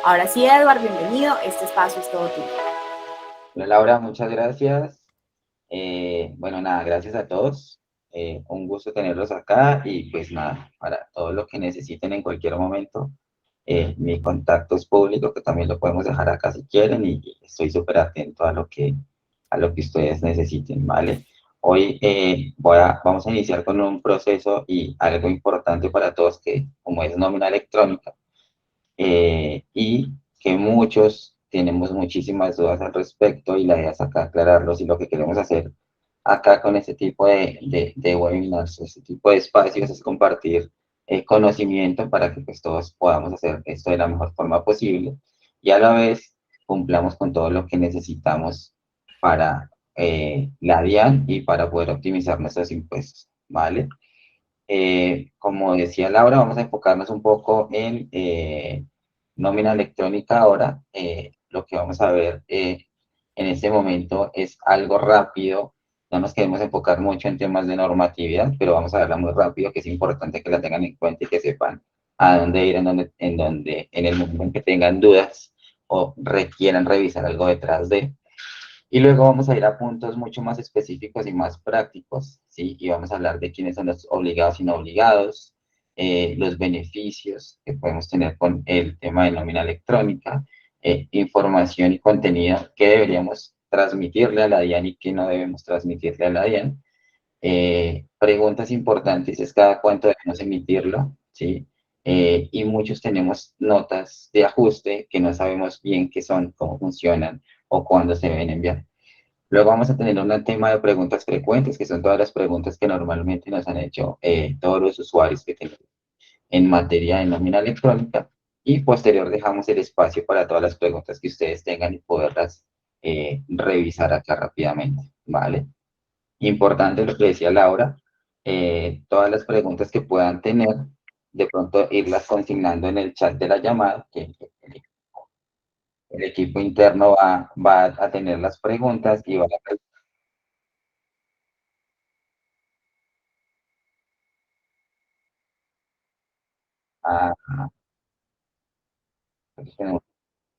Ahora sí, Edward, bienvenido. Este espacio es todo tuyo. Hola Laura, muchas gracias. Bueno, nada, gracias a todos. Un gusto tenerlos acá y pues nada, para todo lo que necesiten en cualquier momento. Mi contacto es público, que también lo podemos dejar acá si quieren y estoy súper atento a lo que ustedes necesiten, ¿vale? Hoy vamos a iniciar con un proceso y algo importante para todos que como es nómina electrónica y que muchos tenemos muchísimas dudas al respecto y la idea es acá aclararlos y lo que queremos hacer acá con este tipo de webinars, este tipo de espacios es compartir conocimiento para que pues todos podamos hacer esto de la mejor forma posible y a la vez cumplamos con todo lo que necesitamos para la DIAN y para poder optimizar nuestros impuestos, ¿vale? Como decía Laura, vamos a enfocarnos un poco en nómina electrónica ahora. Lo que vamos a ver en este momento es algo rápido. No nos queremos enfocar mucho en temas de normatividad, pero vamos a verla muy rápido, que es importante que la tengan en cuenta y que sepan a dónde ir, en el momento en que tengan dudas o requieran revisar algo detrás de. Y luego vamos a ir a puntos mucho más específicos y más prácticos, ¿sí? Y vamos a hablar de quiénes son los obligados y no obligados, los beneficios que podemos tener con el tema de nómina electrónica, información y contenido que deberíamos transmitirle a la DIAN y que no debemos transmitirle a la DIAN. Preguntas importantes es cada cuánto debemos emitirlo, ¿sí? Y muchos tenemos notas de ajuste que no sabemos bien qué son, cómo funcionan o cuándo se deben enviar. Luego vamos a tener un tema de preguntas frecuentes, que son todas las preguntas que normalmente nos han hecho todos los usuarios que tenemos en materia de nómina electrónica. Y posterior dejamos el espacio para todas las preguntas que ustedes tengan y poderlas revisar acá rápidamente, ¿vale? Importante lo que decía Laura, todas las preguntas que puedan tener, de pronto irlas consignando en el chat de la llamada, que el equipo interno va a tener las preguntas y va a tenemos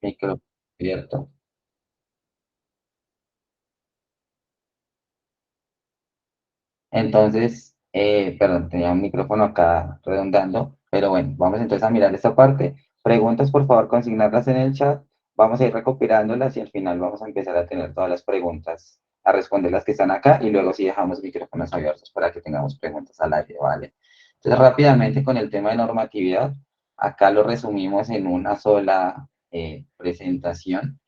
micro abierto. Entonces, perdón, tenía un micrófono acá redondando, pero bueno, vamos entonces a mirar esta parte. Preguntas, por favor, consignarlas en el chat. Vamos a ir recopilándolas y al final vamos a empezar a tener todas las preguntas, a responder las que están acá y luego sí dejamos micrófonos abiertos para que tengamos preguntas al aire, ¿vale? Entonces, rápidamente con el tema de normatividad, acá lo resumimos en una sola presentación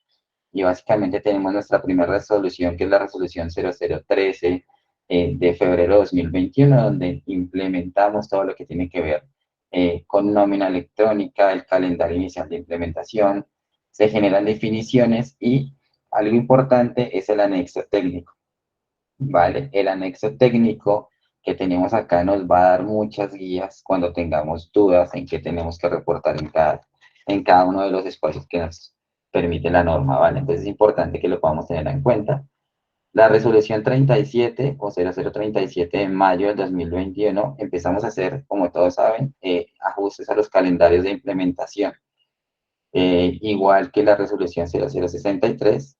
y básicamente tenemos nuestra primera resolución, que es la resolución 0013 de febrero de 2021, donde implementamos todo lo que tiene que ver con nómina electrónica, el calendario inicial de implementación, se generan definiciones y algo importante es el anexo técnico, ¿vale? El anexo técnico que tenemos acá nos va a dar muchas guías cuando tengamos dudas en qué tenemos que reportar en cada uno de los espacios que nos permite la norma, ¿vale? Entonces es importante que lo podamos tener en cuenta. La resolución 37 o 0037 de mayo del 2021 empezamos a hacer, como todos saben, ajustes a los calendarios de implementación. Igual que la resolución 0063,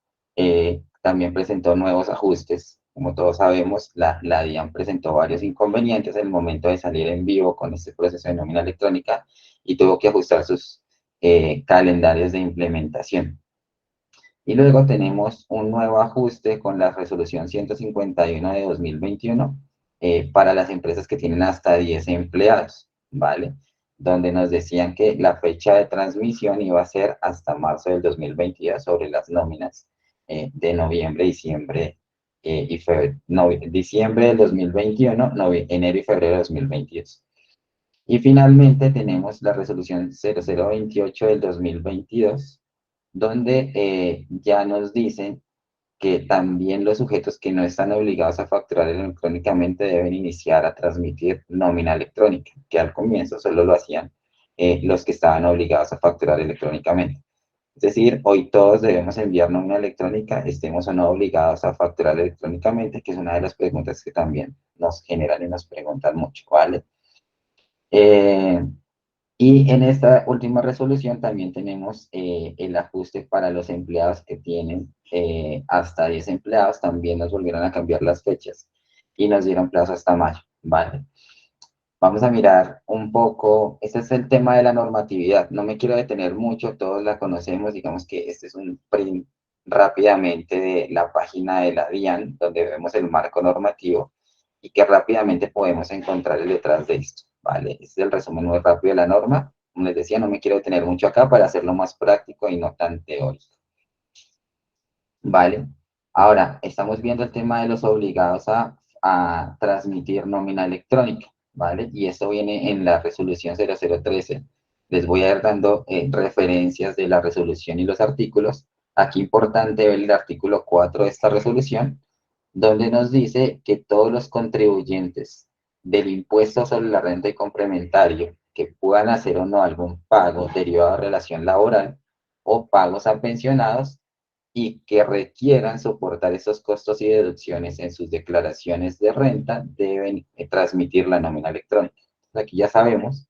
también presentó nuevos ajustes. Como todos sabemos, la DIAN presentó varios inconvenientes en el momento de salir en vivo con este proceso de nómina electrónica y tuvo que ajustar sus calendarios de implementación. Y luego tenemos un nuevo ajuste con la resolución 151 de 2021 para las empresas que tienen hasta 10 empleados, ¿vale? Donde nos decían que la fecha de transmisión iba a ser hasta marzo del 2022 sobre las nóminas de noviembre, diciembre y febrero, no, diciembre del 2021, enero y febrero de 2022. Y finalmente tenemos la resolución 0028 del 2022, donde ya nos dicen que también los sujetos que no están obligados a facturar electrónicamente deben iniciar a transmitir nómina electrónica, que al comienzo solo lo hacían los que estaban obligados a facturar electrónicamente. Es decir, hoy todos debemos enviar nómina electrónica, estemos o no obligados a facturar electrónicamente, que es una de las preguntas que también nos generan y nos preguntan mucho, ¿vale? Eh, Y en esta última resolución también tenemos el ajuste para los empleados que tienen hasta 10 empleados, también nos volvieron a cambiar las fechas y nos dieron plazo hasta mayo, ¿vale? Vamos a mirar un poco, este es el tema de la normatividad, no me quiero detener mucho, todos la conocemos, digamos que este es un print rápidamente de la página de la DIAN, donde vemos el marco normativo y que rápidamente podemos encontrar el detrás de esto, ¿vale? Este es el resumen muy rápido de la norma, como les decía, no me quiero detener mucho acá para hacerlo más práctico y no tan teórico. Vale. Ahora, estamos viendo el tema de los obligados a transmitir nómina electrónica, ¿vale? Y esto viene en la resolución 0013. Les voy a ir dando referencias de la resolución y los artículos. Aquí importante ver el artículo 4 de esta resolución, donde nos dice que todos los contribuyentes del impuesto sobre la renta y complementario que puedan hacer o no algún pago derivado de relación laboral o pagos a pensionados y que requieran soportar esos costos y deducciones en sus declaraciones de renta deben transmitir la nómina electrónica. Aquí ya sabemos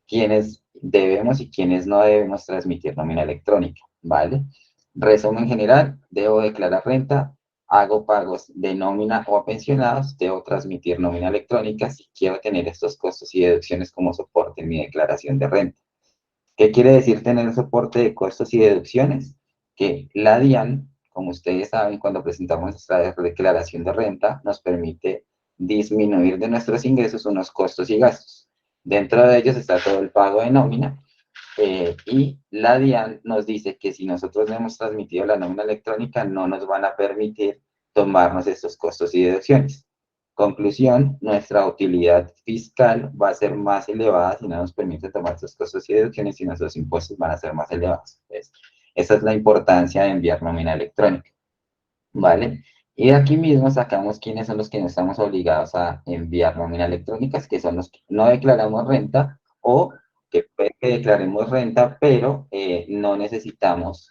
quiénes debemos y quiénes no debemos transmitir nómina electrónica, ¿vale? Resumen general, debo declarar renta, hago pagos de nómina o a pensionados, debo transmitir nómina electrónica si quiero tener estos costos y deducciones como soporte en mi declaración de renta. ¿Qué quiere decir tener soporte de costos y deducciones? Que la DIAN, como ustedes saben, cuando presentamos nuestra declaración de renta, nos permite disminuir de nuestros ingresos unos costos y gastos. Dentro de ellos está todo el pago de nómina, y la DIAN nos dice que si nosotros no hemos transmitido la nómina electrónica, no nos van a permitir tomarnos estos costos y deducciones. Conclusión, nuestra utilidad fiscal va a ser más elevada si no nos permite tomar estos costos y deducciones y nuestros impuestos van a ser más elevados. Entonces, esa es la importancia de enviar nómina electrónica, ¿vale? Y de aquí mismo sacamos quiénes son los que no estamos obligados a enviar nómina electrónicas, que son los que no declaramos renta o que puede que declaremos renta, pero no necesitamos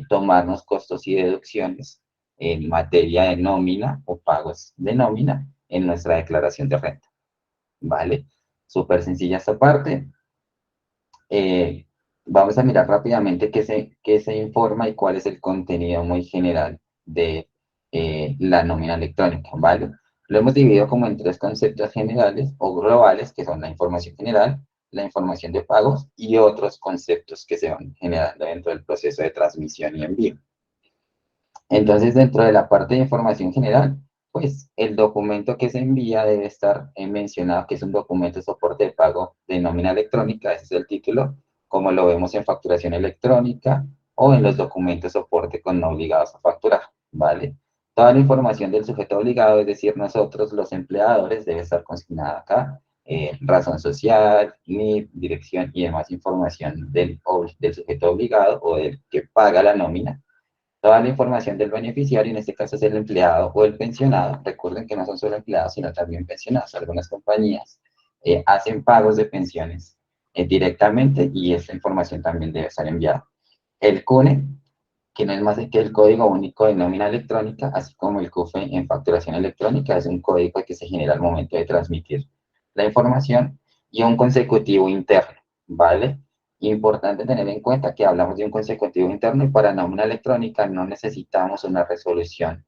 tomarnos costos y deducciones en materia de nómina o pagos de nómina en nuestra declaración de renta, ¿vale? Súper sencilla esta parte. Eh, Vamos a mirar rápidamente qué se informa y cuál es el contenido muy general de la nómina electrónica, ¿vale? Lo hemos dividido como en tres conceptos generales o globales, que son la información general, la información de pagos y otros conceptos que se van generando dentro del proceso de transmisión y envío. Entonces, dentro de la parte de información general, pues el documento que se envía debe estar mencionado que es un documento de soporte de pago de nómina electrónica, ese es el título, como lo vemos en facturación electrónica o en los documentos de soporte con no obligados a facturar, ¿vale? Toda la información del sujeto obligado, es decir, nosotros los empleadores, debe estar consignada acá, razón social, NIP, dirección y demás información del sujeto obligado o del que paga la nómina. Toda la información del beneficiario, en este caso es el empleado o el pensionado. Recuerden que no son solo empleados, sino también pensionados. Algunas compañías hacen pagos de pensiones directamente y esta información también debe estar enviada. El CUNE, que no es más que el Código Único de Nómina Electrónica, así como el CUFE en facturación electrónica, es un código que se genera al momento de transmitir la información, y un consecutivo interno, ¿vale? Importante tener en cuenta que hablamos de un consecutivo interno y para nómina electrónica no necesitamos una resolución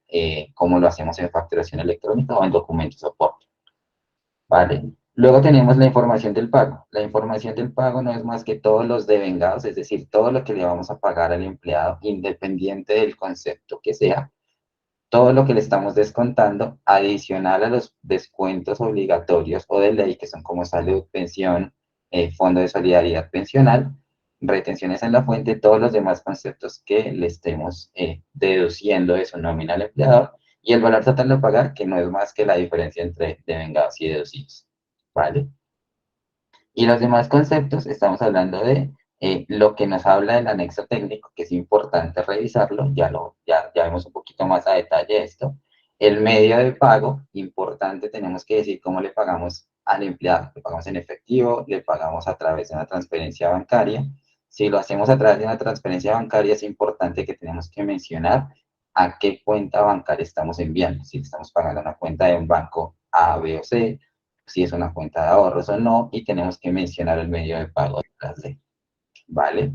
como lo hacemos en facturación electrónica o en documentos de soporte, ¿vale? Luego tenemos la información del pago. La información del pago no es más que todos los devengados, es decir, todo lo que le vamos a pagar al empleado, independiente del concepto que sea, todo lo que le estamos descontando, adicional a los descuentos obligatorios o de ley, que son como salud, pensión, fondo de solidaridad pensional, retenciones en la fuente, todos los demás conceptos que le estemos deduciendo de su nómina al empleador, y el valor total de pagar, que no es más que la diferencia entre devengados y deducidos, ¿vale? Y los demás conceptos, estamos hablando de lo que nos habla del anexo técnico, que es importante revisarlo, ya vemos un poquito más a detalle esto. El medio de pago, importante, tenemos que decir cómo le pagamos al empleado. Le pagamos en efectivo, le pagamos a través de una transferencia bancaria. Si lo hacemos a través de una transferencia bancaria, es importante que tenemos que mencionar a qué cuenta bancaria estamos enviando. Si estamos pagando una cuenta de un banco A, B o C, si es una cuenta de ahorros o no, y tenemos que mencionar el medio de pago detrás de, ¿vale?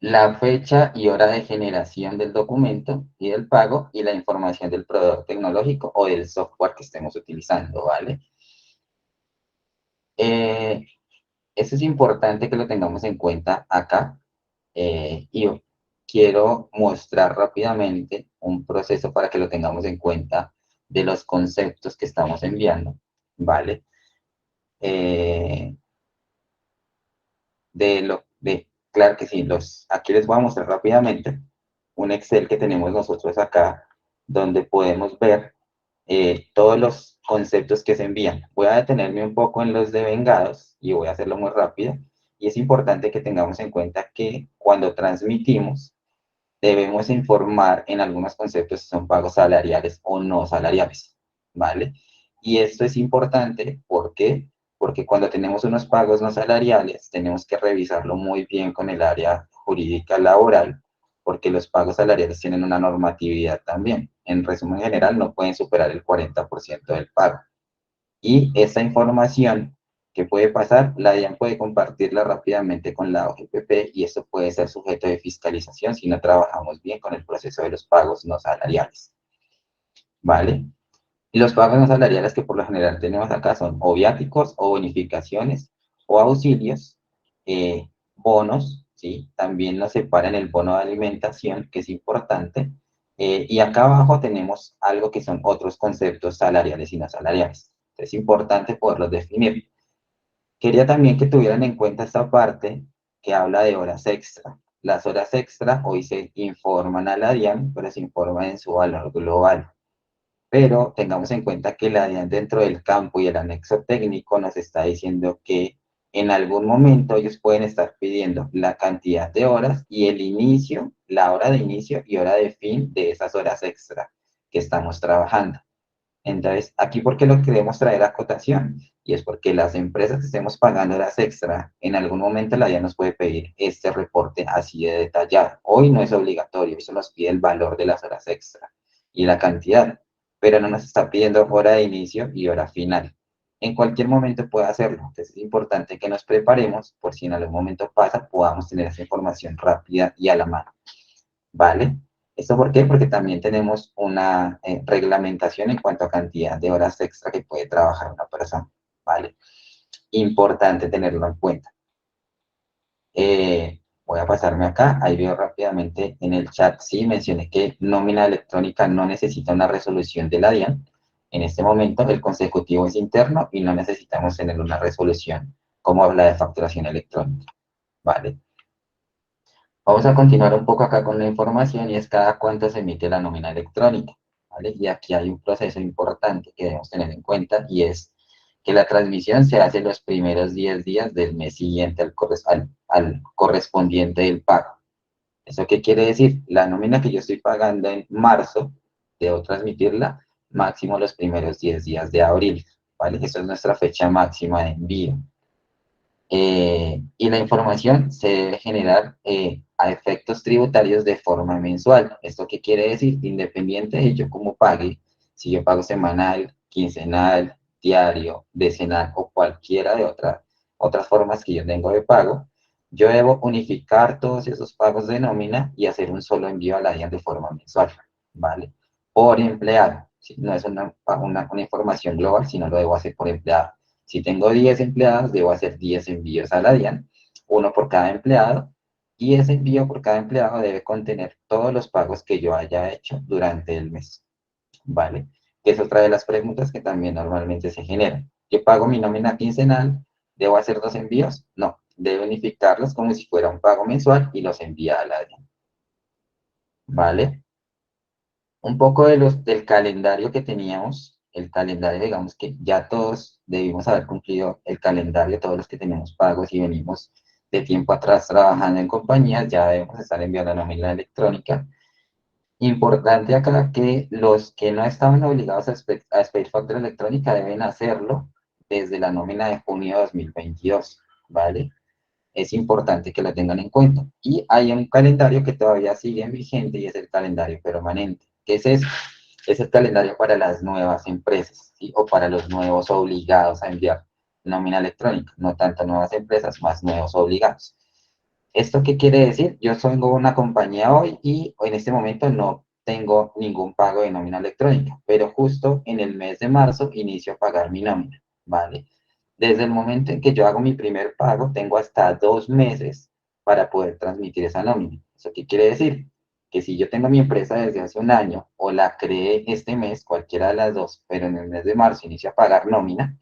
La fecha y hora de generación del documento y del pago y la información del proveedor tecnológico o del software que estemos utilizando, ¿vale? Eh, Eso es importante que lo tengamos en cuenta acá. Y quiero mostrar rápidamente un proceso para que lo tengamos en cuenta de los conceptos que estamos enviando, ¿vale? Eh, claro que sí, aquí les voy a mostrar rápidamente un Excel que tenemos nosotros acá, donde podemos ver todos los conceptos que se envían. Voy a detenerme un poco en los de vengados y voy a hacerlo muy rápido. Y es importante que tengamos en cuenta que cuando transmitimos, debemos informar en algunos conceptos si son pagos salariales o no salariales, ¿vale? Y esto es importante, ¿por qué? Porque cuando tenemos unos pagos no salariales, tenemos que revisarlo muy bien con el área jurídica laboral, porque los pagos salariales tienen una normatividad también. En resumen general, no pueden superar el 40% del pago. Y esa información que puede pasar, la DIAN puede compartirla rápidamente con la OGPP y esto puede ser sujeto de fiscalización si no trabajamos bien con el proceso de los pagos no salariales, ¿vale? Y los pagos no salariales que por lo general tenemos acá son o viáticos o bonificaciones o auxilios, bonos, ¿sí? También nos separan el bono de alimentación, que es importante. Y acá abajo tenemos algo que son otros conceptos salariales y no salariales. Es importante poderlos definir. Quería también que tuvieran en cuenta esta parte que habla de horas extra. Las horas extra hoy se informan a la DIAN, pero se informan en su valor global. Pero tengamos en cuenta que la DIAN dentro del campo y el anexo técnico nos está diciendo que en algún momento ellos pueden estar pidiendo la cantidad de horas y el inicio, la hora de inicio y hora de fin de esas horas extra que estamos trabajando. Entonces, aquí porque lo queremos traer a cotación, y es porque las empresas que estemos pagando horas extra, en algún momento la DIAN nos puede pedir este reporte así de detallado. Hoy no es obligatorio, eso nos pide el valor de las horas extra y la cantidad, pero no nos está pidiendo hora de inicio y hora final. En cualquier momento puede hacerlo, entonces es importante que nos preparemos por si en algún momento pasa, podamos tener esa información rápida y a la mano, ¿vale? ¿Esto por qué? Porque también tenemos una reglamentación en cuanto a cantidad de horas extra que puede trabajar una persona, ¿vale? Importante tenerlo en cuenta. Voy a pasarme acá, ahí veo rápidamente en el chat, sí, mencioné que nómina electrónica no necesita una resolución de la DIAN. En este momento el consecutivo es interno y no necesitamos tener una resolución como habla de facturación electrónica, ¿vale? Vamos a continuar un poco acá con la información y es cada cuánto se emite la nómina electrónica, ¿vale? Y aquí hay un proceso importante que debemos tener en cuenta y es que la transmisión se hace los primeros 10 días del mes siguiente al correspondiente del pago. ¿Eso qué quiere decir? La nómina que yo estoy pagando en marzo, debo transmitirla máximo los primeros 10 días de abril, ¿vale? Esa es nuestra fecha máxima de envío. Y la información se debe generar a efectos tributarios de forma mensual. ¿Esto qué quiere decir? Independiente de yo cómo pague, si yo pago semanal, quincenal, diario, decenal o cualquiera de otras formas que yo tengo de pago, yo debo unificar todos esos pagos de nómina y hacer un solo envío a la DIAN de forma mensual, ¿vale? Por empleado. ¿Sí? No es una información global, sino lo debo hacer por empleado. Si tengo 10 empleados, debo hacer 10 envíos a la DIAN, uno por cada empleado, y ese envío por cada empleado debe contener todos los pagos que yo haya hecho durante el mes, ¿vale? Que es otra de las preguntas que también normalmente se generan. ¿Yo pago mi nómina quincenal? ¿Debo hacer 2 envíos? No, debo unificarlos como si fuera un pago mensual y los envía a la DIAN, ¿vale? Un poco del calendario que teníamos, el calendario, digamos que ya todos debimos haber cumplido el calendario, todos los que tenemos pagos y venimos de tiempo atrás trabajando en compañías, ya debemos estar enviando la nómina electrónica. Importante acá que los que no estaban obligados a expedir factura electrónica deben hacerlo desde la nómina de junio de 2022, ¿vale? Es importante que la tengan en cuenta. Y hay un calendario que todavía sigue en vigente y es el calendario permanente. ¿Qué es eso? es el calendario para las nuevas empresas, ¿sí? O para los nuevos obligados a enviar nómina electrónica, no tanto nuevas empresas, más nuevos obligados. ¿Esto qué quiere decir? Yo tengo una compañía hoy y en este momento no tengo ningún pago de nómina electrónica, pero justo en el mes de marzo inicio a pagar mi nómina, ¿vale? Desde el momento en que yo hago mi primer pago, tengo hasta 2 meses para poder transmitir esa nómina. ¿Eso qué quiere decir? Que si yo tengo mi empresa desde hace un año o la creé este mes, cualquiera de las dos, pero en el mes de marzo inicio a pagar nómina,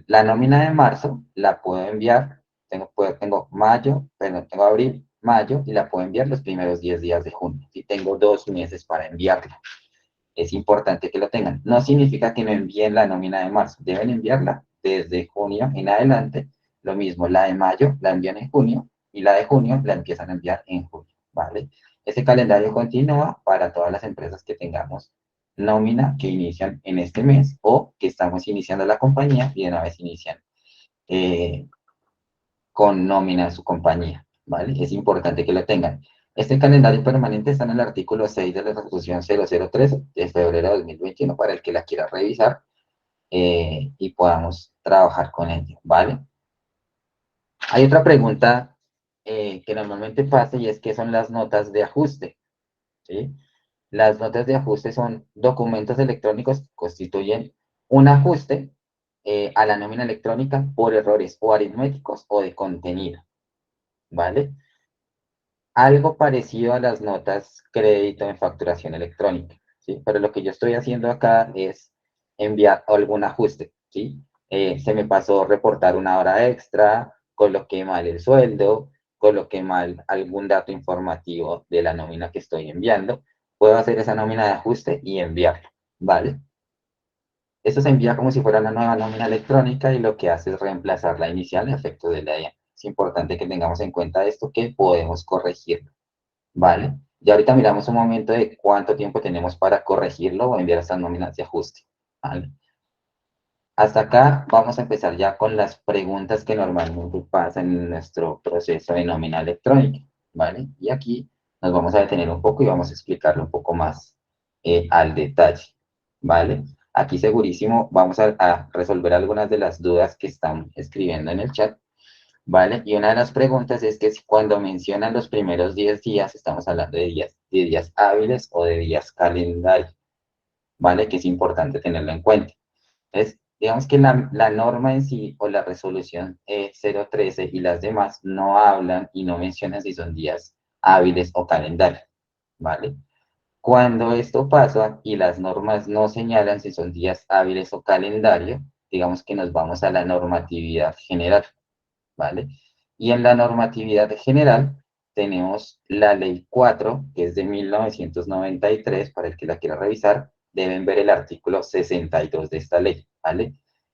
la nómina de marzo la puedo enviar, tengo mayo, pero tengo abril, mayo, y la puedo enviar los primeros 10 días de junio. Y tengo 2 meses para enviarla. Es importante que lo tengan. No significa que no envíen la nómina de marzo, deben enviarla desde junio en adelante. Lo mismo, la de mayo la envían en junio y la de junio la empiezan a enviar en julio, ¿vale? Ese calendario continúa para todas las empresas que tengamos nómina que inician en este mes o que estamos iniciando la compañía y de una vez inician eh, con nómina en su compañía, ¿vale? Es importante que lo tengan. Este calendario permanente está en el artículo 6 de la resolución 0013 de febrero de 2021 para el que la quiera revisar y podamos trabajar con ello, ¿vale? Hay otra pregunta que normalmente pasa y es qué son las notas de ajuste, ¿sí? Las notas de ajuste son documentos electrónicos que constituyen un ajuste a la nómina electrónica por errores o aritméticos o de contenido, ¿vale? Algo parecido a las notas crédito en facturación electrónica, ¿sí? Pero lo que yo estoy haciendo acá es enviar algún ajuste, ¿sí? Se me pasó reportar una hora extra, coloqué mal el sueldo, coloqué mal algún dato informativo de la nómina que estoy enviando, puedo hacer esa nómina de ajuste y enviarlo, ¿vale? Esto se envía como si fuera una nueva nómina electrónica y lo que hace es reemplazar la inicial a efecto de la EIA. Es importante que tengamos en cuenta esto, que podemos corregirlo. Vale. Y ahorita miramos un momento de cuánto tiempo tenemos para corregirlo o enviar estas nóminas de ajuste. ¿Vale? Hasta acá vamos a empezar ya con las preguntas que normalmente pasan en nuestro proceso de nómina electrónica. ¿Vale? Y aquí nos vamos a detener un poco y vamos a explicarlo un poco más al detalle. ¿Vale? Aquí segurísimo vamos a resolver algunas de las dudas que están escribiendo en el chat. ¿Vale? Y una de las preguntas es que si cuando mencionan los primeros 10 días, estamos hablando de días hábiles o de días calendario, ¿vale? Que es importante tenerlo en cuenta. Entonces, digamos que la norma en sí o la resolución 013 y las demás no hablan y no mencionan si son días hábiles o calendario, ¿vale? Cuando esto pasa y las normas no señalan si son días hábiles o calendario, digamos que nos vamos a la normatividad general. ¿Vale? Y en la normatividad general tenemos la ley 4, que es de 1993, para el que la quiera revisar, deben ver el artículo 62 de esta ley, ¿vale?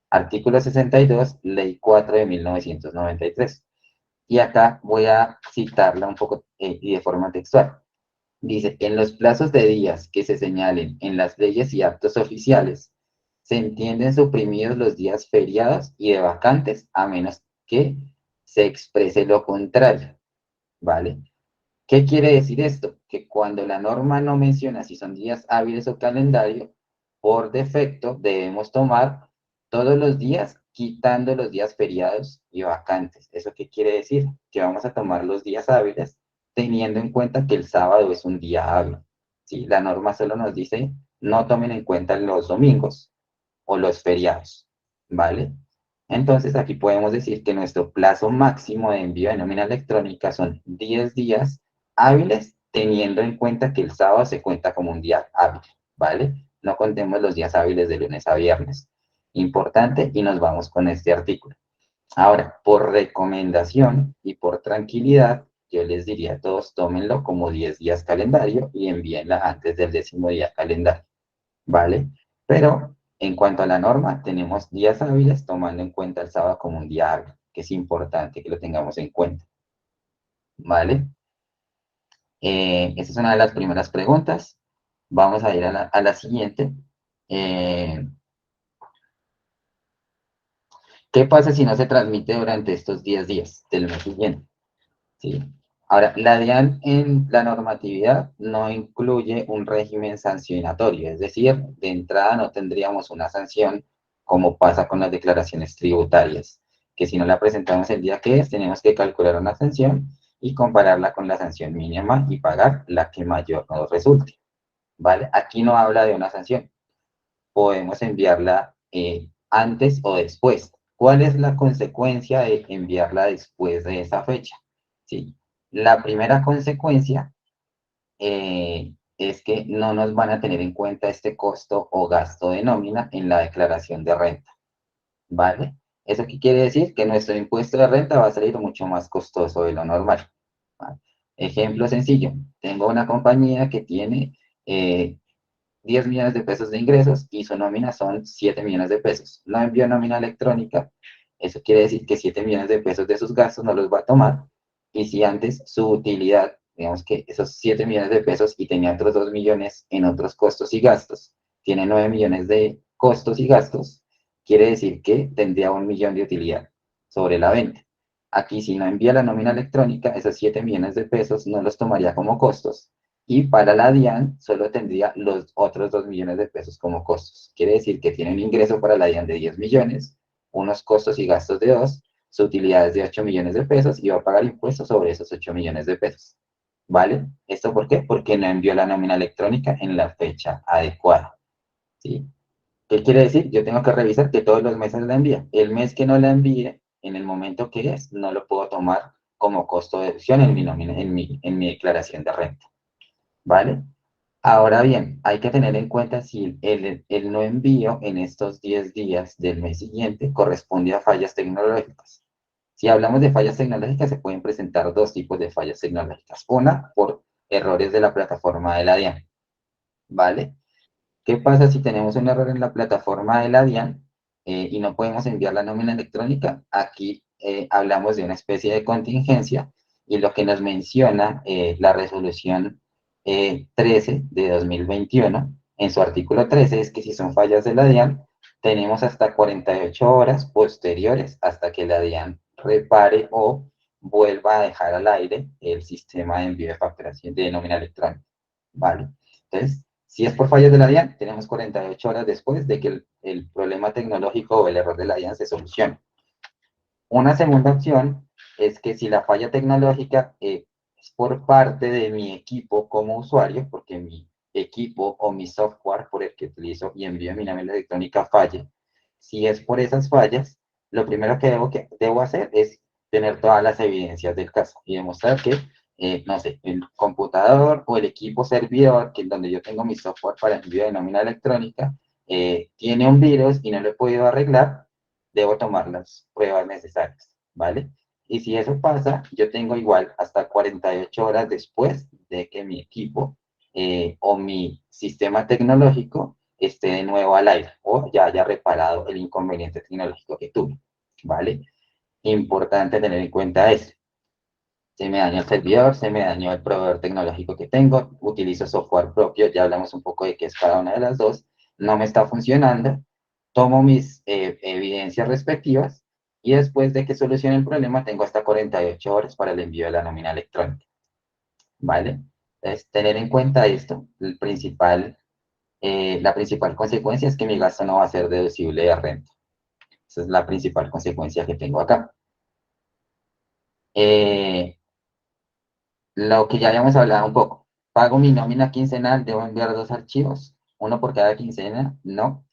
Artículo 62, ley 4 de 1993. Y acá voy a citarla un poco y de forma textual. Dice, en los plazos de días que se señalen en las leyes y actos oficiales, se entienden suprimidos los días feriados y de vacantes, a menos que se exprese lo contrario, ¿vale? ¿Qué quiere decir esto? Que cuando la norma no menciona si son días hábiles o calendario, por defecto debemos tomar todos los días quitando los días feriados y vacantes. ¿Eso qué quiere decir? Que vamos a tomar los días hábiles teniendo en cuenta que el sábado es un día hábil. ¿Sí? La norma solo nos dice no tomen en cuenta los domingos o los feriados, ¿vale? Entonces aquí podemos decir que nuestro plazo máximo de envío de nómina electrónica son 10 días hábiles, teniendo en cuenta que el sábado se cuenta como un día hábil, ¿vale? No contemos los días hábiles de lunes a viernes. Importante, y nos vamos con este artículo. Ahora, por recomendación y por tranquilidad, yo les diría a todos, tómenlo como 10 días calendario y envíenla antes del 10º día calendario, ¿vale? Pero en cuanto a la norma, tenemos días hábiles tomando en cuenta el sábado como un día hábil, que es importante que lo tengamos en cuenta, ¿vale? Esa es una de las primeras preguntas. Vamos a ir a la siguiente. Eh, ¿Qué pasa si no se transmite durante estos 10 días del mes siguiente? ¿Sí? Ahora, la DIAN en la normatividad no incluye un régimen sancionatorio, es decir, de entrada no tendríamos una sanción como pasa con las declaraciones tributarias, que si no la presentamos el día que es, tenemos que calcular una sanción y compararla con la sanción mínima y pagar la que mayor nos resulte, ¿vale? Aquí no habla de una sanción, podemos enviarla antes o después. ¿Cuál es la consecuencia de enviarla después de esa fecha? ¿Sí? La primera consecuencia es que no nos van a tener en cuenta este costo o gasto de nómina en la declaración de renta, ¿vale? ¿Eso qué quiere decir? Que nuestro impuesto de renta va a salir mucho más costoso de lo normal, ¿vale? Ejemplo sencillo, tengo una compañía que tiene 10 millones de pesos de ingresos y su nómina son 7 millones de pesos. No envió nómina electrónica, eso quiere decir que 7 millones de pesos de sus gastos no los va a tomar. Y si antes su utilidad, digamos que esos 7 millones de pesos y tenía otros 2 millones en otros costos y gastos, tiene 9 millones de costos y gastos, quiere decir que tendría 1 millón de utilidad sobre la venta. Aquí, si no envía la nómina electrónica, esos 7 millones de pesos no los tomaría como costos, y para la DIAN solo tendría los otros 2 millones de pesos como costos. Quiere decir que tiene un ingreso para la DIAN de 10 millones, unos costos y gastos de 2, su utilidad es de 8 millones de pesos y va a pagar impuestos sobre esos 8 millones de pesos. ¿Vale? ¿Esto por qué? Porque no envió la nómina electrónica en la fecha adecuada. ¿Sí? ¿Qué quiere decir? Yo tengo que revisar que todos los meses la envíe. El mes que no la envíe, en el momento que es, no lo puedo tomar como costo de deducción en mi, nómina, en mi declaración de renta. ¿Vale? Ahora bien, hay que tener en cuenta si el no envío en estos 10 días del mes siguiente corresponde a fallas tecnológicas. Si hablamos de fallas tecnológicas, se pueden presentar dos tipos de fallas tecnológicas. Una, por errores de la plataforma de la DIAN, ¿vale? ¿Qué pasa si tenemos un error en la plataforma de la DIAN y no podemos enviar la nómina electrónica? Aquí hablamos de una especie de contingencia y lo que nos menciona la resolución 13 de 2021 en su artículo 13 es que si son fallas de la DIAN, tenemos hasta 48 horas posteriores hasta que la DIAN repare o vuelva a dejar al aire el sistema de envío de facturación de nómina electrónica, ¿vale? Entonces, si es por fallas de la DIAN, tenemos 48 horas después de que el problema tecnológico o el error de la DIAN se solucione. Una segunda opción es que si la falla tecnológica es por parte de mi equipo como usuario, porque mi equipo o mi software por el que utilizo y envío mi nómina electrónica falle, si es por esas fallas, lo primero que debo hacer es tener todas las evidencias del caso y demostrar que, no sé, el computador o el equipo servidor, que es donde yo tengo mi software para envío de nómina electrónica, tiene un virus y no lo he podido arreglar, debo tomar las pruebas necesarias, ¿vale? Y si eso pasa, yo tengo igual hasta 48 horas después de que mi equipo o mi sistema tecnológico esté de nuevo al aire o ya haya reparado el inconveniente tecnológico que tuve, ¿vale? Importante tener en cuenta eso. Se me dañó el servidor, se me dañó el proveedor tecnológico que tengo, utilizo software propio, ya hablamos un poco de qué es cada una de las dos, no me está funcionando, tomo mis evidencias respectivas y después de que solucione el problema tengo hasta 48 horas para el envío de la nómina electrónica, ¿vale? Entonces, tener en cuenta esto, la principal consecuencia es que mi gasto no va a ser deducible de renta. Esa es la principal consecuencia que tengo acá. Eh, Lo que ya habíamos hablado un poco. Pago mi nómina quincenal, debo enviar dos archivos, uno por cada quincena. No,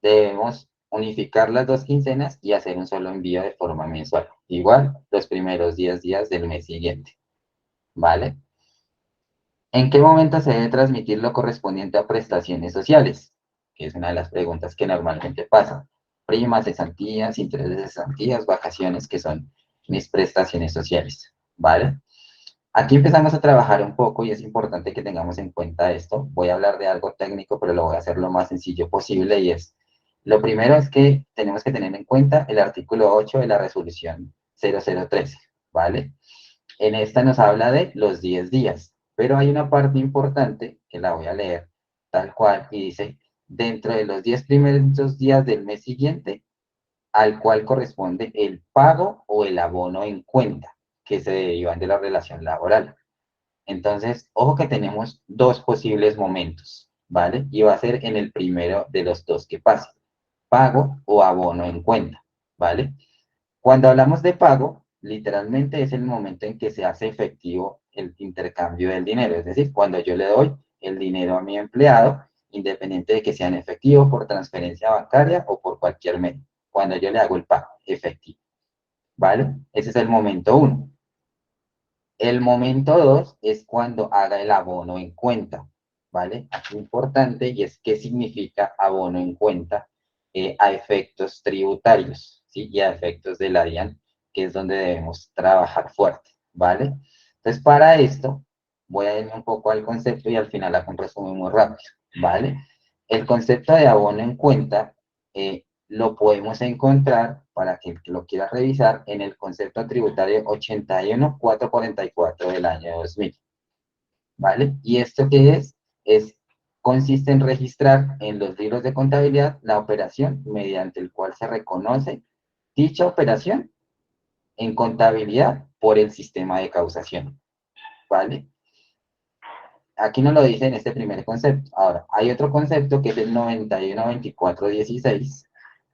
debemos unificar las dos quincenas y hacer un solo envío de forma mensual. Igual los primeros 10 días del mes siguiente, ¿vale? ¿En qué momento se debe transmitir lo correspondiente a prestaciones sociales? Que es una de las preguntas que normalmente pasan. Primas, cesantías, intereses de cesantías, vacaciones, que son mis prestaciones sociales, ¿vale? Aquí empezamos a trabajar un poco y es importante que tengamos en cuenta esto. Voy a hablar de algo técnico, pero lo voy a hacer lo más sencillo posible y es, lo primero es que tenemos que tener en cuenta el artículo 8 de la resolución 0013, ¿vale? En esta nos habla de los 10 días, pero hay una parte importante que la voy a leer tal cual y dice, dentro de los 10 primeros días del mes siguiente, al cual corresponde el pago o el abono en cuenta. que se derivan de la relación laboral. Entonces, ojo que tenemos dos posibles momentos, ¿vale? Y va a ser en el primero de los dos que pase, pago o abono en cuenta, ¿vale? Cuando hablamos de pago, literalmente es el momento en que se hace efectivo el intercambio del dinero, es decir, cuando yo le doy el dinero a mi empleado, independiente de que sea en efectivo, por transferencia bancaria o por cualquier medio, cuando yo le hago el pago efectivo, ¿vale? Ese es el momento uno. El momento 2 es cuando haga el abono en cuenta, ¿vale? Aquí importante y es qué significa abono en cuenta a efectos tributarios, ¿sí? Y a efectos de la DIAN, que es donde debemos trabajar fuerte, ¿vale? Entonces, para esto, voy a irme un poco al concepto y al final hago un resumen muy rápido, ¿vale? El concepto de abono en cuenta lo podemos encontrar, para quien lo quiera revisar, en el concepto tributario 81444 del año 2000, ¿vale? ¿Y esto qué es? Consiste en registrar en los libros de contabilidad la operación mediante el cual se reconoce dicha operación en contabilidad por el sistema de causación, ¿vale? Aquí no lo dice en este primer concepto. Ahora, hay otro concepto que es el 912416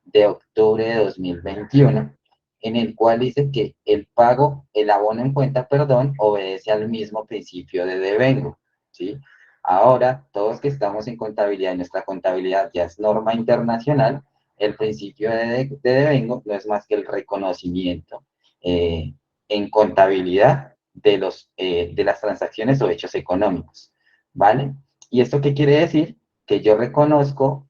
de octubre de 2021, en el cual dice que el pago, el abono en cuenta, perdón, obedece al mismo principio de devengo, ¿sí? Ahora, todos que estamos en contabilidad, nuestra contabilidad ya es norma internacional, el principio de devengo no es más que el reconocimiento en contabilidad de las transacciones o hechos económicos, ¿vale? ¿Y esto qué quiere decir? Que yo reconozco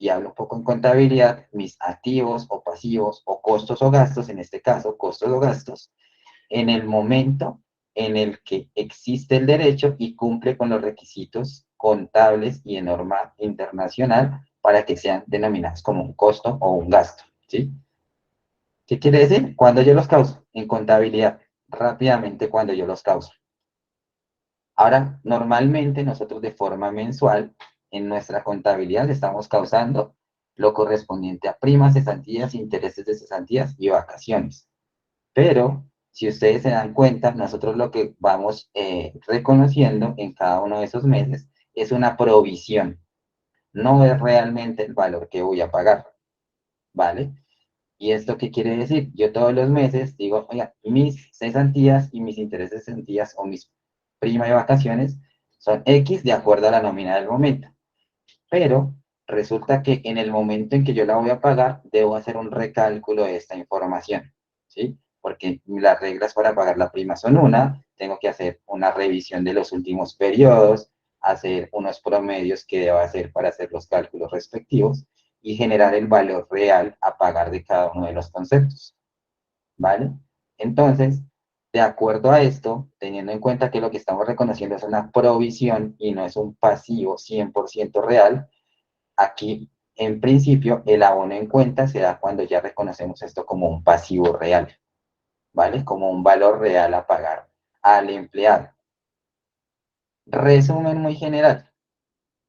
y hablo un poco en contabilidad, mis activos o pasivos o costos o gastos, en este caso, costos o gastos, en el momento en el que existe el derecho y cumple con los requisitos contables y de norma internacional para que sean denominados como un costo o un gasto, ¿sí? ¿Qué quiere decir? Cuando yo los causo, en contabilidad, rápidamente cuando yo los causo. Ahora, normalmente nosotros de forma mensual, en nuestra contabilidad estamos causando lo correspondiente a primas, cesantías, intereses de cesantías y vacaciones. Pero, si ustedes se dan cuenta, nosotros lo que vamos reconociendo en cada uno de esos meses es una provisión, no es realmente el valor que voy a pagar, ¿vale? ¿Y esto qué quiere decir? Yo todos los meses digo, oiga, mis cesantías y mis intereses de cesantías o mis prima de vacaciones son X de acuerdo a la nómina del momento. Pero resulta que en el momento en que yo la voy a pagar, debo hacer un recálculo de esta información, ¿sí? Porque las reglas para pagar la prima son tengo que hacer una revisión de los últimos periodos, hacer unos promedios que debo hacer para hacer los cálculos respectivos y generar el valor real a pagar de cada uno de los conceptos, ¿vale? Entonces, de acuerdo a esto, teniendo en cuenta que lo que estamos reconociendo es una provisión y no es un pasivo 100% real, aquí, en principio, el abono en cuenta se da cuando ya reconocemos esto como un pasivo real, ¿vale? Como un valor real a pagar al empleado. Resumen muy general.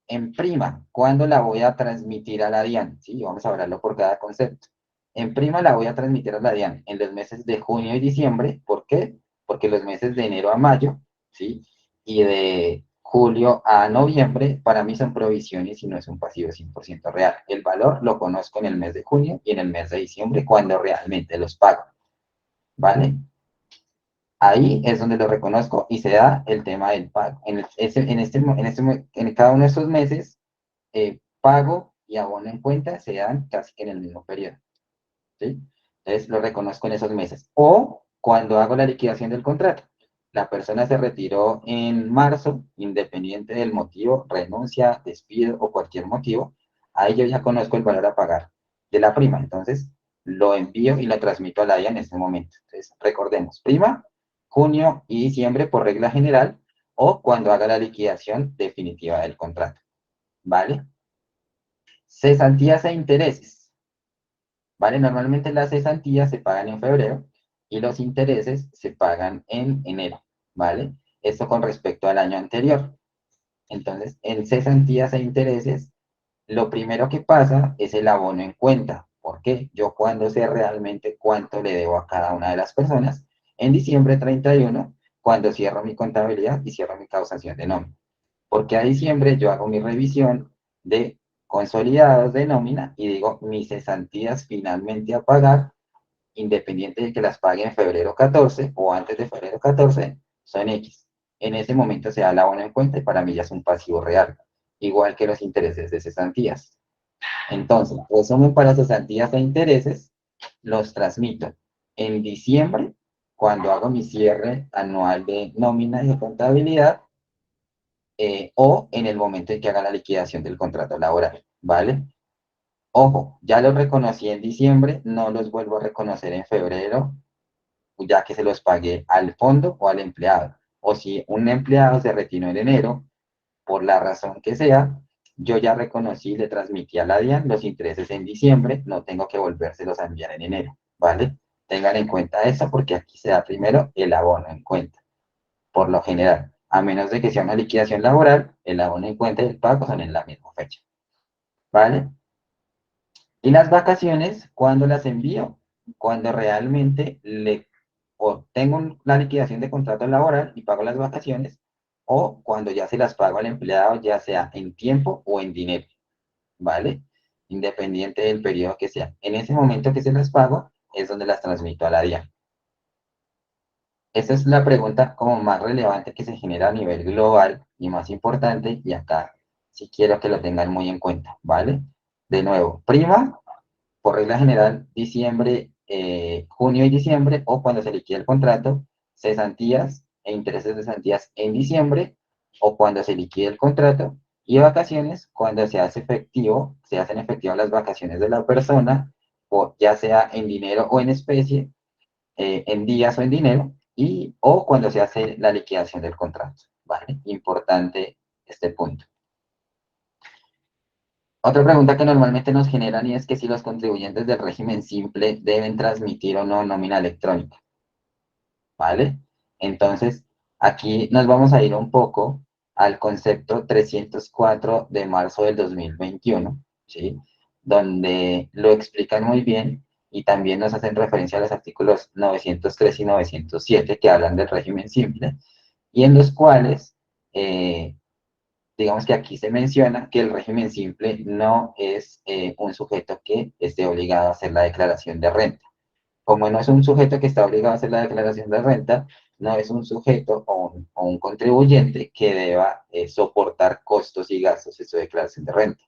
En prima, ¿cuándo la voy a transmitir a la DIAN? Sí, vamos a hablarlo por cada concepto. En prima la voy a transmitir a la DIAN en los meses de junio y diciembre. ¿Por qué? Porque los meses de enero a mayo, ¿sí? Y de julio a noviembre, para mí son provisiones y no es un pasivo 100% real. El valor lo conozco en el mes de junio y en el mes de diciembre cuando realmente los pago, ¿vale? Ahí es donde lo reconozco y se da el tema del pago. En cada uno de estos meses, pago y abono en cuenta se dan casi que en el mismo periodo, ¿sí? Entonces lo reconozco en esos meses. O cuando hago la liquidación del contrato. La persona se retiró en marzo, independiente del motivo, renuncia, despido o cualquier motivo, ahí yo ya conozco el valor a pagar de la prima. Entonces lo envío y lo transmito a la DIA en ese momento. Entonces recordemos, prima, junio y diciembre por regla general, o cuando haga la liquidación definitiva del contrato, ¿vale? Cesantías e intereses, ¿vale? Normalmente las cesantías se pagan en febrero y los intereses se pagan en enero, ¿vale? Esto con respecto al año anterior. Entonces, en cesantías e intereses, lo primero que pasa es el abono en cuenta. ¿Por qué? Yo cuando sé realmente cuánto le debo a cada una de las personas, en diciembre 31, cuando cierro mi contabilidad y cierro mi causación de nómina. Porque a diciembre yo hago mi revisión de consolidados de nómina y digo mis cesantías finalmente a pagar, independiente de que las pague en febrero 14 o antes de febrero 14, son X. En ese momento se da el abono en cuenta y para mí ya es un pasivo real, igual que los intereses de cesantías. Entonces, resumen para cesantías e intereses, los transmito en diciembre, cuando hago mi cierre anual de nómina y de contabilidad, o en el momento en que haga la liquidación del contrato laboral, ¿vale? Ojo, ya los reconocí en diciembre, no los vuelvo a reconocer en febrero, ya que se los pagué al fondo o al empleado. O si un empleado se retiró en enero, por la razón que sea, yo ya reconocí y le transmití a la DIAN los intereses en diciembre, no tengo que volvérselos a enviar en enero, ¿vale? Tengan en cuenta eso porque aquí se da primero el abono en cuenta, por lo general. A menos de que sea una liquidación laboral, el abono en cuenta y el pago son en la misma fecha, ¿vale? Y las vacaciones, ¿cuándo las envío? Cuando realmente o tengo la liquidación de contrato laboral y pago las vacaciones, o cuando ya se las pago al empleado, ya sea en tiempo o en dinero, ¿vale? Independiente del periodo que sea. En ese momento que se las pago, es donde las transmito a la DIAN. Esa es la pregunta como más relevante que se genera a nivel global y más importante, y acá sí quiero que lo tengan muy en cuenta, ¿vale? De nuevo, prima, por regla general, diciembre, junio y diciembre, o cuando se liquide el contrato, cesantías e intereses de cesantías en diciembre, o cuando se liquide el contrato, y vacaciones, cuando se hace efectivo, se hacen efectivas las vacaciones de la persona, o ya sea en dinero o en especie, en días o en dinero, o cuando se hace la liquidación del contrato, ¿vale? Importante este punto. Otra pregunta que normalmente nos generan y es que si los contribuyentes del régimen simple deben transmitir o no nómina electrónica, ¿vale? Entonces, aquí nos vamos a ir un poco al concepto 304 de marzo del 2021, ¿sí? Donde lo explican muy bien y también nos hacen referencia a los artículos 903 y 907 que hablan del régimen simple y en los cuales digamos que aquí se menciona que el régimen simple no es un sujeto que esté obligado a hacer la declaración de renta. Como no es un sujeto que está obligado a hacer la declaración de renta, no es un sujeto o un contribuyente que deba soportar costos y gastos en su declaración de renta.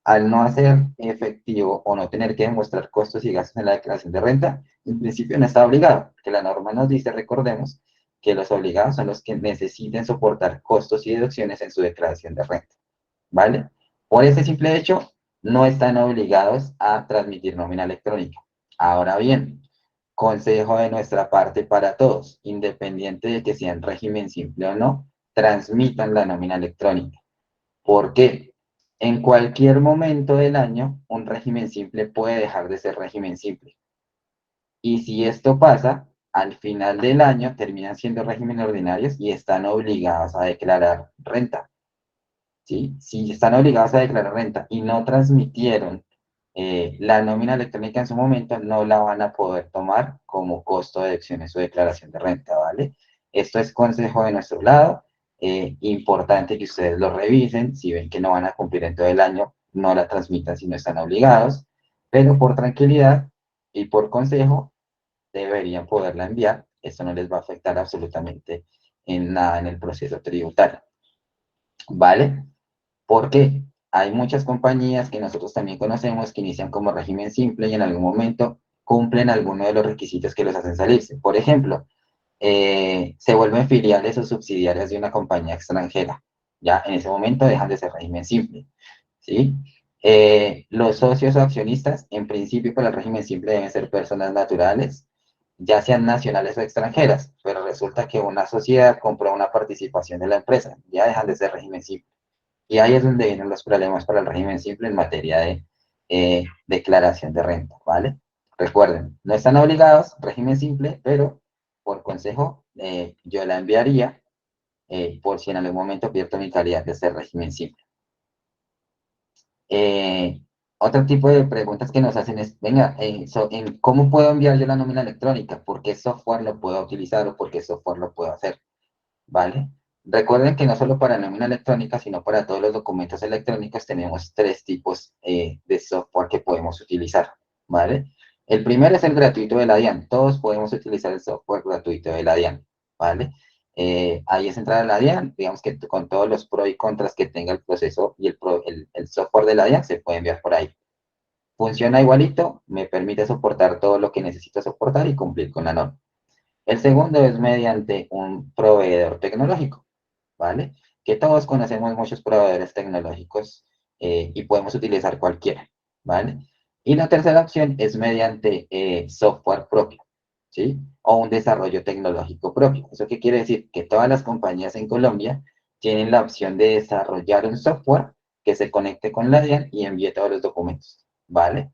Al no hacer efectivo o no tener que demostrar costos y gastos en la declaración de renta, en principio no está obligado, que la norma nos dice, recordemos, que los obligados son los que necesiten soportar costos y deducciones en su declaración de renta, ¿vale? Por ese simple hecho, no están obligados a transmitir nómina electrónica. Ahora bien, consejo de nuestra parte para todos, independiente de que sean régimen simple o no, transmitan la nómina electrónica. ¿Por qué? En cualquier momento del año, un régimen simple puede dejar de ser régimen simple. Y si esto pasa, al final del año terminan siendo regímenes ordinarios y están obligados a declarar renta. ¿Sí? Si están obligados a declarar renta y no transmitieron la nómina electrónica en su momento, no la van a poder tomar como costo de deducción en su declaración de renta, ¿vale? Esto es consejo de nuestro lado. Importante que ustedes lo revisen. Si ven que no van a cumplir en todo el año, no la transmitan si no están obligados. Pero por tranquilidad y por consejo, deberían poderla enviar. Esto no les va a afectar absolutamente en nada en el proceso tributario, ¿vale? Porque hay muchas compañías que nosotros también conocemos que inician como régimen simple y en algún momento cumplen alguno de los requisitos que los hacen salirse. Por ejemplo, se vuelven filiales o subsidiarias de una compañía extranjera. Ya en ese momento dejan de ser régimen simple, ¿sí? Los socios o accionistas, en principio para el régimen simple deben ser personas naturales, ya sean nacionales o extranjeras, pero resulta que una sociedad compró una participación de la empresa, ya dejan de ser régimen simple. Y ahí es donde vienen los problemas para el régimen simple en materia de declaración de renta, ¿vale? Recuerden, no están obligados, régimen simple, pero por consejo yo la enviaría por si en algún momento pierdo mi calidad de ser régimen simple. Eh, Otro tipo de preguntas que nos hacen es, venga, ¿cómo puedo enviar yo la nómina electrónica? ¿Por qué software lo puedo utilizar o por qué software lo puedo hacer? ¿Vale? Recuerden que no solo para nómina electrónica, sino para todos los documentos electrónicos tenemos tres tipos de software que podemos utilizar, ¿vale? El primero es el gratuito de la DIAN. Todos podemos utilizar el software gratuito de la DIAN, ¿vale? Ahí es entrar a la DIAN, digamos que con todos los pros y contras que tenga el proceso y el software de la DIAN se puede enviar por ahí. Funciona igualito, me permite soportar todo lo que necesito soportar y cumplir con la norma. El segundo es mediante un proveedor tecnológico, ¿vale? Que todos conocemos muchos proveedores tecnológicos y podemos utilizar cualquiera, ¿vale? Y la tercera opción es mediante software propio, ¿sí? O un desarrollo tecnológico propio. ¿Eso qué quiere decir? Que todas las compañías en Colombia tienen la opción de desarrollar un software que se conecte con la DIAN y envíe todos los documentos, ¿vale?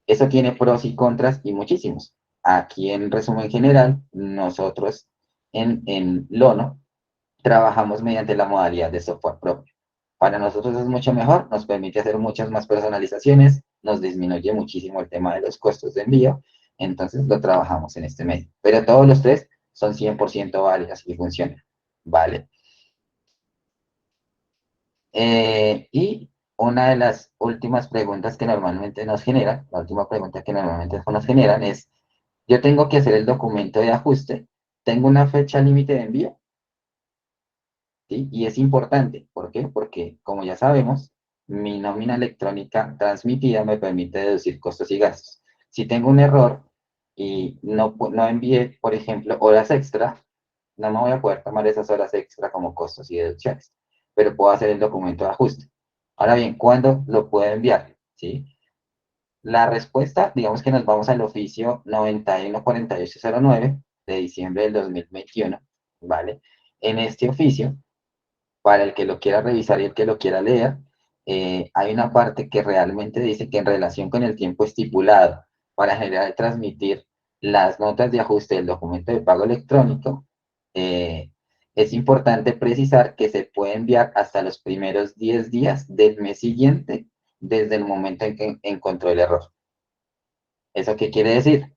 Eso tiene pros y contras y muchísimos. Aquí en resumen general, nosotros en Lono trabajamos mediante la modalidad de software propio. Para nosotros es mucho mejor, nos permite hacer muchas más personalizaciones, nos disminuye muchísimo el tema de los costos de envío, entonces lo trabajamos en este medio. Pero todos los tres son 100% válidos y funcionan, ¿vale? Y una de las últimas preguntas que normalmente nos generan, la última pregunta que normalmente nos generan es, yo tengo que hacer el documento de ajuste, tengo una fecha límite de envío, ¿sí? Y es importante, ¿por qué? Porque, como ya sabemos, mi nómina electrónica transmitida me permite deducir costos y gastos. Si tengo un error y no envié, por ejemplo, horas extra, no me voy a poder tomar esas horas extra como costos y deducciones, pero puedo hacer el documento de ajuste. Ahora bien, ¿cuándo lo puedo enviar? ¿Sí? La respuesta, digamos que nos vamos al oficio 914809 de diciembre del 2021, ¿vale? En este oficio, para el que lo quiera revisar y el que lo quiera leer, hay una parte que realmente dice que en relación con el tiempo estipulado para generar y transmitir las notas de ajuste del documento de pago electrónico, eh, es importante precisar que se puede enviar hasta los primeros 10 días del mes siguiente desde el momento en que encontró el error. ¿Eso qué quiere decir?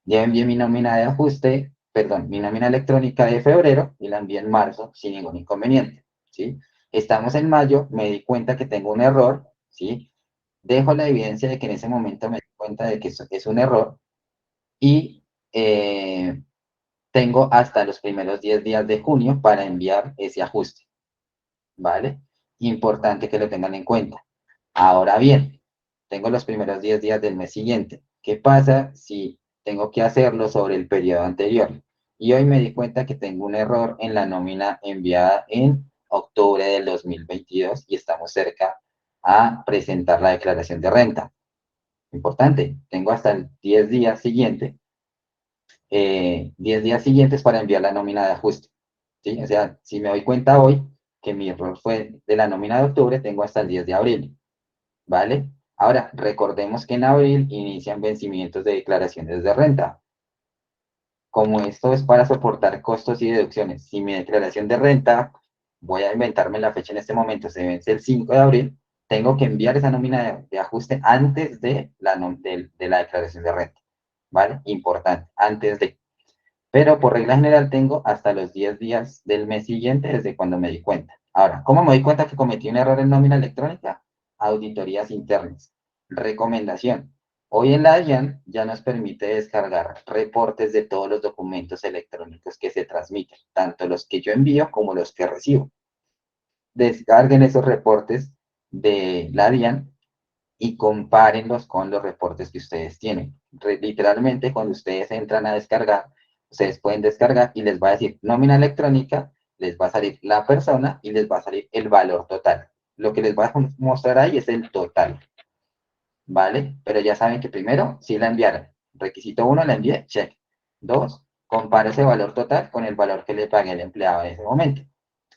Yo envié mi nómina de ajuste, perdón, mi nómina electrónica de febrero y la envié en marzo sin ningún inconveniente, ¿sí? Estamos en mayo, me di cuenta que tengo un error, ¿sí? Dejo la evidencia de que en ese momento me di cuenta de que eso es un error y tengo hasta los primeros 10 días de junio para enviar ese ajuste, ¿vale? Importante que lo tengan en cuenta. Ahora bien, tengo los primeros 10 días del mes siguiente. ¿Qué pasa si tengo que hacerlo sobre el periodo anterior? Y hoy me di cuenta que tengo un error en la nómina enviada en octubre del 2022 y estamos cerca a presentar la declaración de renta. Importante, tengo hasta el 10 días siguiente, 10 días siguientes para enviar la nómina de ajuste. ¿Sí? O sea, si me doy cuenta hoy que mi error fue de la nómina de octubre, tengo hasta el 10 de abril. ¿Vale? Ahora, recordemos que en abril inician vencimientos de declaraciones de renta. Como esto es para soportar costos y deducciones, si mi declaración de renta, voy a inventarme la fecha en este momento, se vence el 5 de abril, tengo que enviar esa nómina de ajuste antes de la declaración de renta. ¿Vale? Importante, antes de. Pero por regla general tengo hasta los 10 días del mes siguiente desde cuando me di cuenta. Ahora, ¿cómo me di cuenta que cometí un error en nómina electrónica? Auditorías internas. Recomendación. Hoy en la DIAN ya nos permite descargar reportes de todos los documentos electrónicos que se transmiten, tanto los que yo envío como los que recibo. Descarguen esos reportes de la DIAN y compárenlos con los reportes que ustedes tienen. Literalmente, cuando ustedes entran a descargar, ustedes pueden descargar y les va a decir nómina electrónica, les va a salir la persona y les va a salir el valor total. Lo que les va a mostrar ahí es el total, ¿vale? Pero ya saben que primero, si la enviaron. Requisito 1, la envié, check. 2, comparo ese valor total con el valor que le pagué el empleado en ese momento.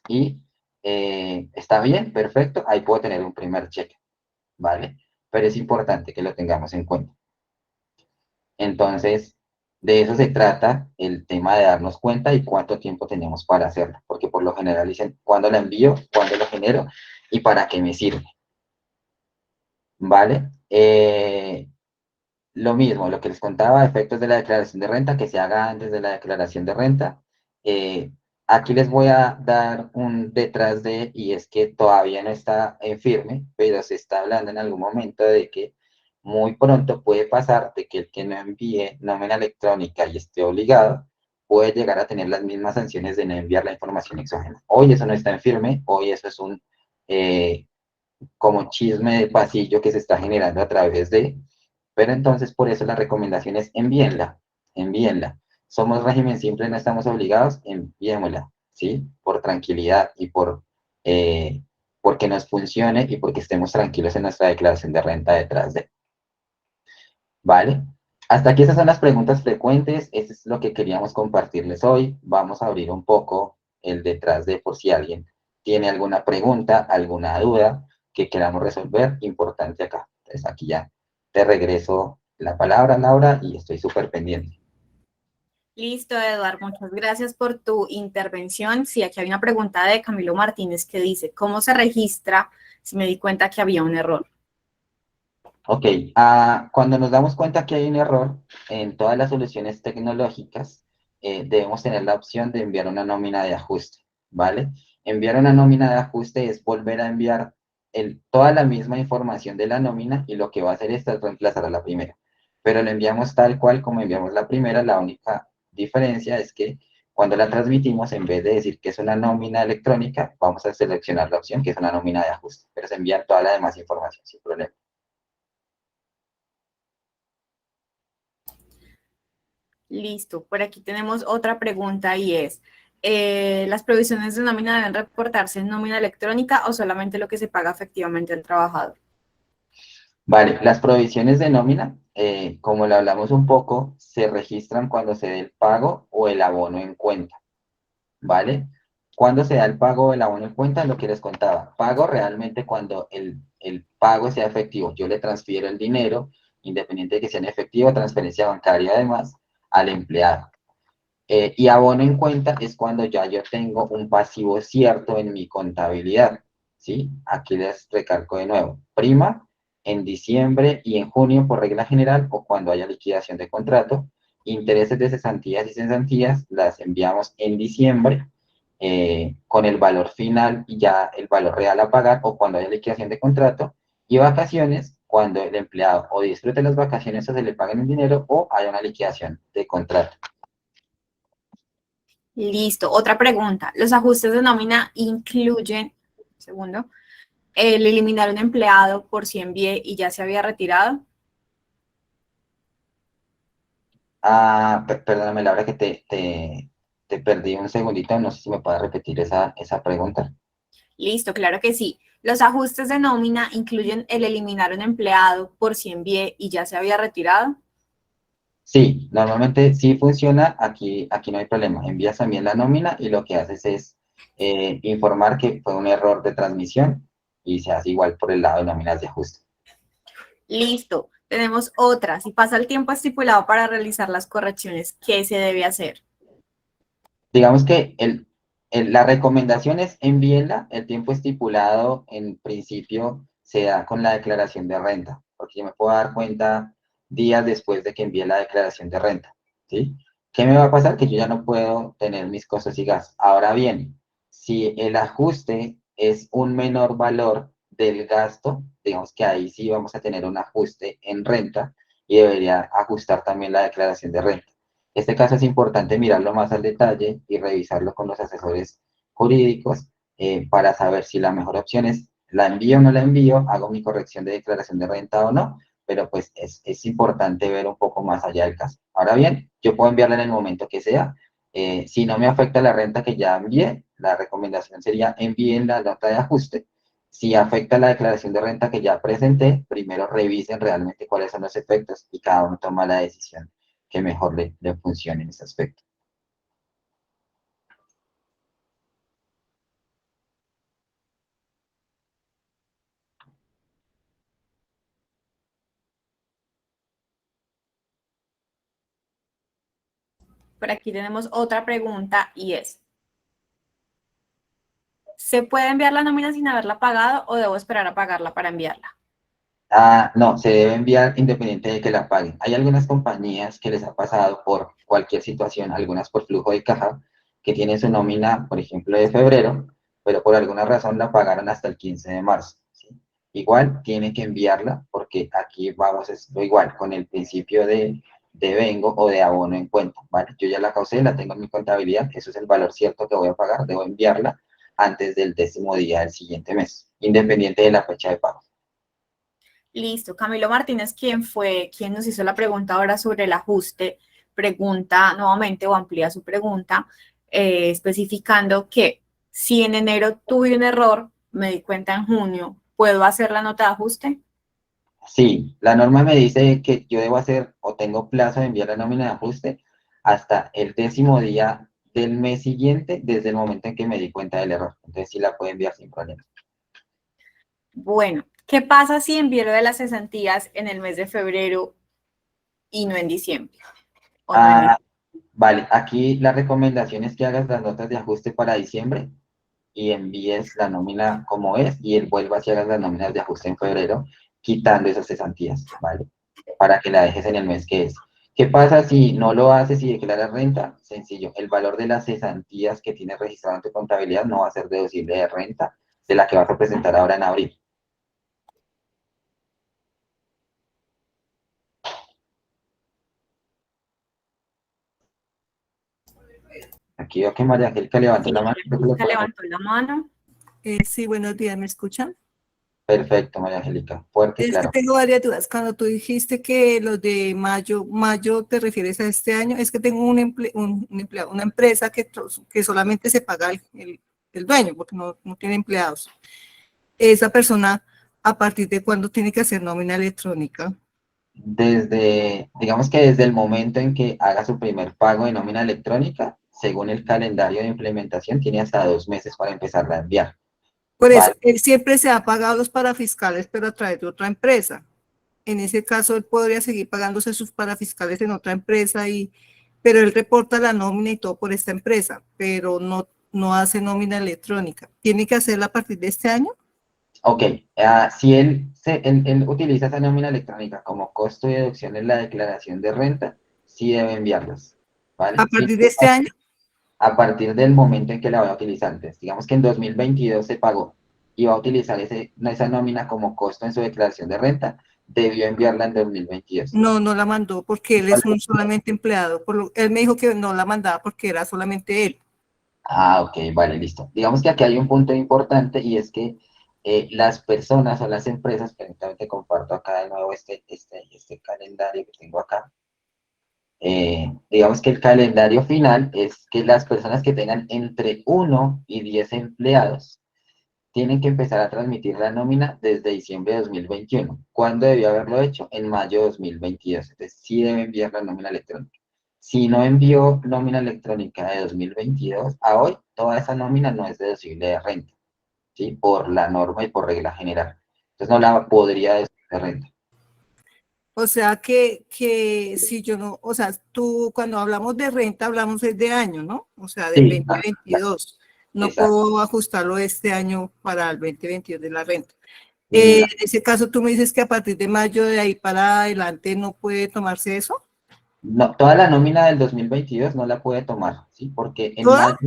Y está bien, perfecto, ahí puedo tener un primer check. ¿Vale? Pero es importante que lo tengamos en cuenta. Entonces, de eso se trata el tema de darnos cuenta y cuánto tiempo tenemos para hacerlo, porque por lo general dicen cuándo la envío, cuándo lo genero y para qué me sirve. ¿vale? Lo mismo, lo que les contaba, efectos de la declaración de renta, que se haga antes de la declaración de renta. Eh, Aquí les voy a dar un detrás de, y es que todavía no está en firme, pero se está hablando en algún momento de que muy pronto puede pasar de que el que no envíe nómina electrónica y esté obligado, puede llegar a tener las mismas sanciones de no enviar la información exógena. Hoy eso no está en firme, hoy eso es un eh, como chisme de pasillo que se está generando a través de, pero entonces por eso la recomendación es envíenla, envíenla. Somos régimen simple, no estamos obligados, enviémosla, ¿sí? Por tranquilidad y porque nos funcione y porque estemos tranquilos en nuestra declaración de renta detrás de, ¿vale? Hasta aquí esas son las preguntas frecuentes, eso es lo que queríamos compartirles hoy. Vamos a abrir un poco el detrás de por si alguien tiene alguna pregunta, alguna duda que queramos resolver, importante acá. Entonces aquí ya te regreso la palabra, Laura, y estoy súper pendiente. Listo, Eduardo, muchas gracias por tu intervención. Sí, aquí hay una pregunta de Camilo Martínez que dice, ¿cómo se registra si me di cuenta que había un error? Ok, cuando nos damos cuenta que hay un error en todas las soluciones tecnológicas, debemos tener la opción de enviar una nómina de ajuste, ¿vale? Enviar una nómina de ajuste es volver a enviar toda la misma información de la nómina y lo que va a hacer es reemplazar a la primera. Pero lo enviamos tal cual como enviamos la primera, la única diferencia es que cuando la transmitimos, en vez de decir que es una nómina electrónica, vamos a seleccionar la opción que es una nómina de ajuste, pero se envía toda la demás información sin problema. Listo, por aquí tenemos otra pregunta y es, ¿las provisiones de nómina deben reportarse en nómina electrónica o solamente lo que se paga efectivamente al trabajador? Vale, las provisiones de nómina, como lo hablamos un poco, se registran cuando se dé el pago o el abono en cuenta, ¿vale? Cuando se da el pago o el abono en cuenta, lo que les contaba, pago realmente cuando el pago sea efectivo. Yo le transfiero el dinero, independiente de que sea en efectivo, transferencia bancaria además, al empleado. Y abono en cuenta es cuando ya yo tengo un pasivo cierto en mi contabilidad, ¿sí? Aquí les recalco de nuevo, prima en diciembre y en junio por regla general o cuando haya liquidación de contrato. Intereses de cesantías y cesantías las enviamos en diciembre con el valor final y ya el valor real a pagar o cuando haya liquidación de contrato. Y vacaciones cuando el empleado o disfrute las vacaciones o se le paguen el dinero o haya una liquidación de contrato. Listo, otra pregunta. ¿Los ajustes de nómina incluyen, segundo, el eliminar un empleado por si envié y ya se había retirado? Perdóname, Laura, que te perdí un segundito. No sé si me puedes repetir esa pregunta. Listo, claro que sí. Los ajustes de nómina incluyen el eliminar un empleado por si envié y ya se había retirado. Sí, normalmente sí funciona. Aquí no hay problema. Envías también la nómina y lo que haces es informar que fue un error de transmisión y se hace igual por el lado de nóminas de ajuste. Listo. Tenemos otra. Si pasa el tiempo estipulado para realizar las correcciones, ¿qué se debe hacer? Digamos que la recomendación es envíenla, el tiempo estipulado en principio se da con la declaración de renta, porque yo me puedo dar cuenta días después de que envíe la declaración de renta, ¿sí? ¿Qué me va a pasar? Que yo ya no puedo tener mis costos y gastos. Ahora bien, si el ajuste es un menor valor del gasto, digamos que ahí sí vamos a tener un ajuste en renta y debería ajustar también la declaración de renta. Este caso es importante mirarlo más al detalle y revisarlo con los asesores jurídicos para saber si la mejor opción es la envío o no la envío, hago mi corrección de declaración de renta o no, pero pues es importante ver un poco más allá del caso. Ahora bien, yo puedo enviarla en el momento que sea. Si no me afecta la renta que ya envié, la recomendación sería envíen la nota de ajuste. Si afecta la declaración de renta que ya presenté, primero revisen realmente cuáles son los efectos y cada uno toma la decisión que mejor le funcione en ese aspecto. Por aquí tenemos otra pregunta y es, ¿se puede enviar la nómina sin haberla pagado o debo esperar a pagarla para enviarla? No, se debe enviar independiente de que la paguen. Hay algunas compañías que les ha pasado por cualquier situación, algunas por flujo de caja, que tienen su nómina, por ejemplo, de febrero, pero por alguna razón la pagaron hasta el 15 de marzo. ¿Sí? Igual tiene que enviarla porque aquí vamos, es lo igual, con el principio de vengo o de abono en cuenta, ¿vale? Yo ya la causé, la tengo en mi contabilidad, eso es el valor cierto que voy a pagar, debo enviarla antes del 10º día del siguiente mes, independiente de la fecha de pago. Listo. Camilo Martínez, quien fue quien nos hizo la pregunta ahora sobre el ajuste, pregunta nuevamente o amplía su pregunta, especificando que si en enero tuve un error, me di cuenta en junio, ¿puedo hacer la nota de ajuste? Sí, la norma me dice que yo debo hacer o tengo plazo de enviar la nómina de ajuste hasta el 10º día del mes siguiente, desde el momento en que me di cuenta del error. Entonces sí la puedo enviar sin problema. Bueno, ¿qué pasa si envío lo de las cesantías en el mes de febrero y no en diciembre? O no en Ah, vale, aquí la recomendación es que hagas las notas de ajuste para diciembre y envíes la nómina como es y vuelvas y hagas las nóminas de ajuste en febrero, quitando esas cesantías, ¿vale? Para que la dejes en el mes que es. ¿Qué pasa si no lo haces y declaras renta? Sencillo, el valor de las cesantías que tienes registrado en tu contabilidad no va a ser deducible de renta de la que vas a presentar ahora en abril. Aquí veo que María Angélica levantó Sí, la mano. Creo que le podemos... levantó la mano. Sí, buenos días, ¿me escuchan? Perfecto, María Angélica. Fuerte y Es que claro. tengo varias dudas. Cuando tú dijiste que los de mayo te refieres a este año, es que tengo un empleado, una empresa que solamente se paga el dueño, porque no tiene empleados. Esa persona, ¿a partir de cuándo tiene que hacer nómina electrónica? Digamos que desde el momento en que haga su primer pago de nómina electrónica, según el calendario de implementación, tiene hasta 2 meses para empezarla a enviar. Por eso, ¿Vale? él siempre se ha pagado los parafiscales, pero a través de otra empresa. En ese caso, él podría seguir pagándose sus parafiscales en otra empresa, pero él reporta la nómina y todo por esta empresa, pero no hace nómina electrónica. ¿Tiene que hacerla a partir de este año? Ok, si él utiliza esa nómina electrónica como costo de deducción en la declaración de renta, sí debe enviarlas, ¿A ¿vale? Sí, partir de este año? a partir del momento en que la voy a utilizar. Entonces, digamos que en 2022 se pagó y va a utilizar esa nómina como costo en su declaración de renta, debió enviarla en 2022. No la mandó porque él es un solamente empleado. Él me dijo que no la mandaba porque era solamente él. Ok, vale, listo. Digamos que aquí hay un punto importante y es que las personas o las empresas, permítame te comparto acá de nuevo este calendario que tengo acá. Digamos que el calendario final es que las personas que tengan entre 1 y 10 empleados tienen que empezar a transmitir la nómina desde diciembre de 2021. ¿Cuándo debió haberlo hecho? En mayo de 2022. Entonces, sí debe enviar la nómina electrónica. Si no envió nómina electrónica de 2022 a hoy, toda esa nómina no es deducible de renta, ¿sí? Por la norma y por regla general. Entonces, no la podría deducir de renta. O sea que si yo no, o sea, tú cuando hablamos de renta hablamos de año, ¿no? O sea, del Sí, 2022. No exacto. puedo ajustarlo este año para el 2022 de la renta. No, En ese caso, tú me dices que a partir de mayo de ahí para adelante no puede tomarse eso. no, toda la nómina del 2022 no la puede tomar, ¿sí? Porque ¿Toda?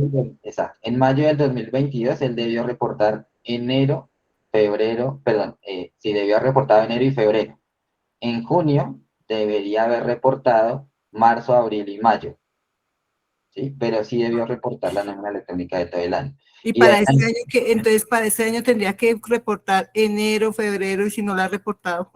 en mayo del 2022 él debió reportar enero, febrero, perdón, sí, debió haber reportado enero y febrero. En junio debería haber reportado marzo, abril y mayo, ¿sí? Pero sí debió reportar la nómina electrónica de todo el año. Y Y de para ahí, este año, entonces para este año tendría que reportar enero, febrero, y si no la ha reportado.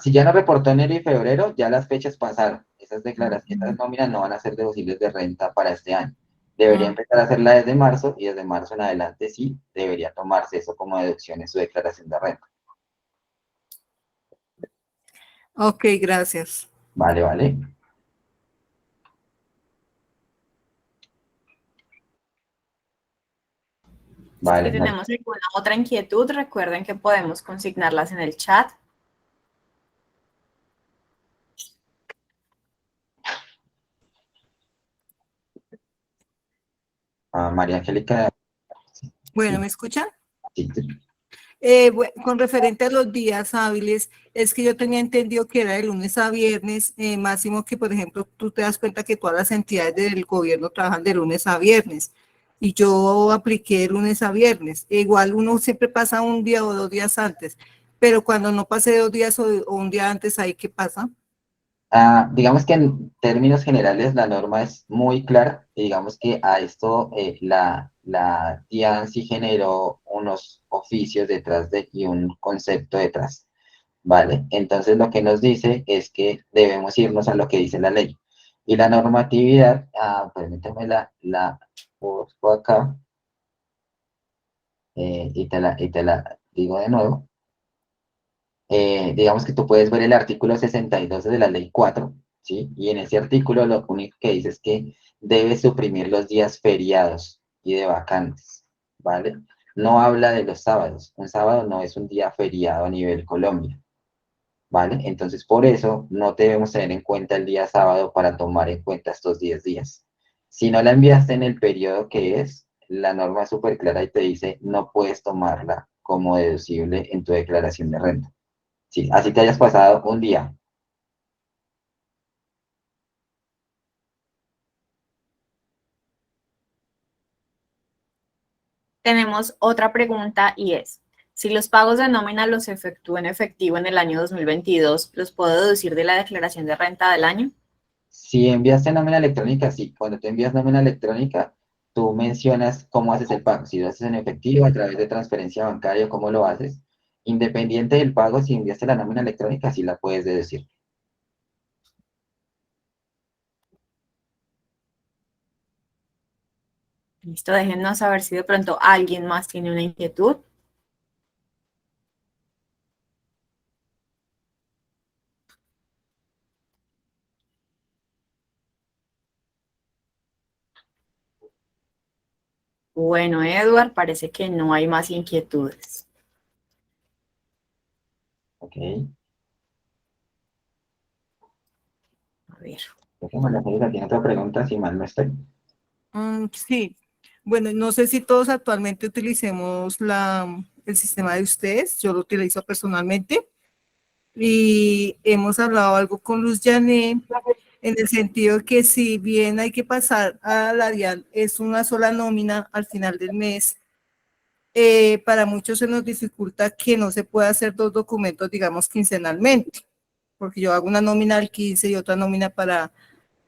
si ya no reportó enero y febrero, ya las fechas pasaron. Esas declaraciones, esas nóminas no van a ser deducibles de renta para este año. Debería empezar a hacerla desde marzo y desde marzo en adelante sí debería tomarse eso como deducción en su declaración de renta. Ok, gracias. Vale, vale. Si Vale, tenemos alguna otra inquietud, recuerden que podemos consignarlas en el chat. María Angélica, Bueno, sí, ¿me escuchan? sí, sí. Con referente a los días hábiles, es que yo tenía entendido que era de lunes a viernes, máximo que, por ejemplo, tú te das cuenta que todas las entidades del gobierno trabajan de lunes a viernes, y yo apliqué de lunes a viernes. Igual uno siempre pasa un día o 2 días antes, pero cuando no pase 2 días o un día antes, ¿ahí qué pasa? Digamos que en términos generales la norma es muy clara y digamos que a esto la DIAN sí generó unos oficios detrás de y un concepto detrás, ¿vale? Entonces lo que nos dice es que debemos irnos a lo que dice la ley. Y la normatividad, permíteme la busco acá y te la digo de nuevo. Digamos que tú puedes ver el artículo 62 de la ley 4, ¿sí? Y en ese artículo lo único que dice es que debe suprimir los días feriados y de vacantes, ¿vale? No habla de los sábados. Un sábado no es un día feriado a nivel Colombia, ¿vale? Entonces, por eso no debemos tener en cuenta el día sábado para tomar en cuenta estos 10 días. Si no la enviaste en el periodo que es, la norma es súper clara y te dice no puedes tomarla como deducible en tu declaración de renta. Sí, así te hayas pasado un día. Tenemos otra pregunta y es, si los pagos de nómina los efectúo en efectivo en el año 2022, ¿los puedo deducir de la declaración de renta del año? Si enviaste nómina electrónica, sí. Cuando te envías nómina electrónica, tú mencionas cómo haces el pago. Si lo haces en efectivo, a través de transferencia bancaria, cómo lo haces. Independiente del pago, si enviaste la nómina electrónica, sí la puedes deducir. Listo, déjennos saber si de pronto alguien más tiene una inquietud. Bueno, Edward, parece que no hay más inquietudes. Ok. A ver. Creo que María Félix tiene otra pregunta, si mal no estoy. Sí, bueno, no sé si todos actualmente utilicemos el sistema de ustedes, yo lo utilizo personalmente y hemos hablado algo con Luz Jané en el sentido de que si bien hay que pasar a la DIAN, es una sola nómina al final del mes, para muchos se nos dificulta que no se pueda hacer dos documentos, digamos, quincenalmente, porque yo hago una nómina al 15 y otra nómina para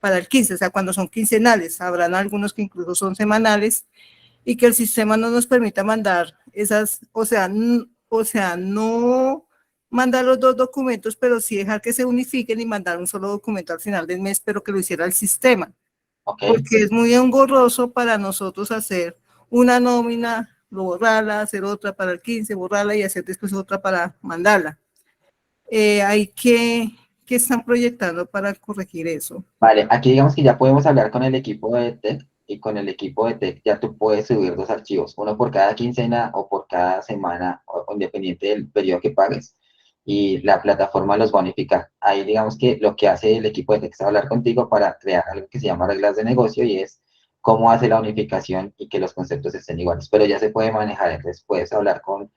el 15, o sea, cuando son quincenales, habrán algunos que incluso son semanales, y que el sistema no nos permita mandar esas, o sea, no mandar los dos documentos, pero sí dejar que se unifiquen y mandar un solo documento al final del mes, pero que lo hiciera el sistema, Ok. porque es muy engorroso para nosotros hacer una nómina, borrarla, hacer otra para el 15, borrarla y hacer después otra para mandarla. Hay que están proyectando para corregir eso. Vale, aquí digamos que ya podemos hablar con el equipo de Tech y con el equipo de Tech ya tú puedes subir dos archivos, uno por cada quincena o por cada semana, o independiente del periodo que pagues, y la plataforma los va a unificar. Ahí digamos que lo que hace el equipo de Tech es hablar contigo para crear algo que se llama reglas de negocio y es cómo hace la unificación y que los conceptos estén iguales, pero ya se puede manejar, entonces puedes hablar con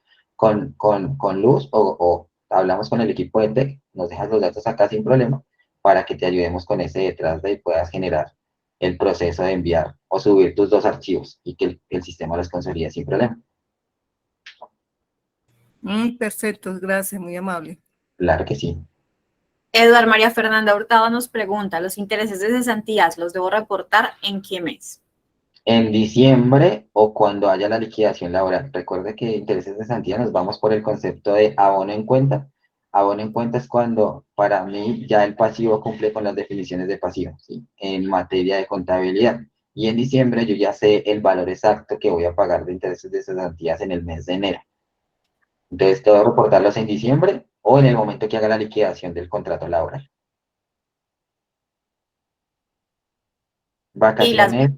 Luz o hablamos con el equipo de Tech, nos dejas los datos acá sin problema para que te ayudemos con ese detrás de y puedas generar el proceso de enviar o subir tus dos archivos y que el sistema los consolide sin problema. Perfecto, gracias, muy amable. Claro que sí. Edward, María Fernanda Hurtado nos pregunta, ¿los intereses de cesantías los debo reportar en qué mes? En diciembre o cuando haya la liquidación laboral. Recuerde que intereses de cesantía nos vamos por el concepto de abono en cuenta. Abono en cuenta es cuando para mí ya el pasivo cumple con las definiciones de pasivo, ¿sí? En materia de contabilidad. Y en diciembre yo ya sé el valor exacto que voy a pagar de intereses de cesantías en el mes de enero. Entonces, ¿debo reportarlos en diciembre o en el momento que haga la liquidación del contrato laboral? Y las Vacaciones,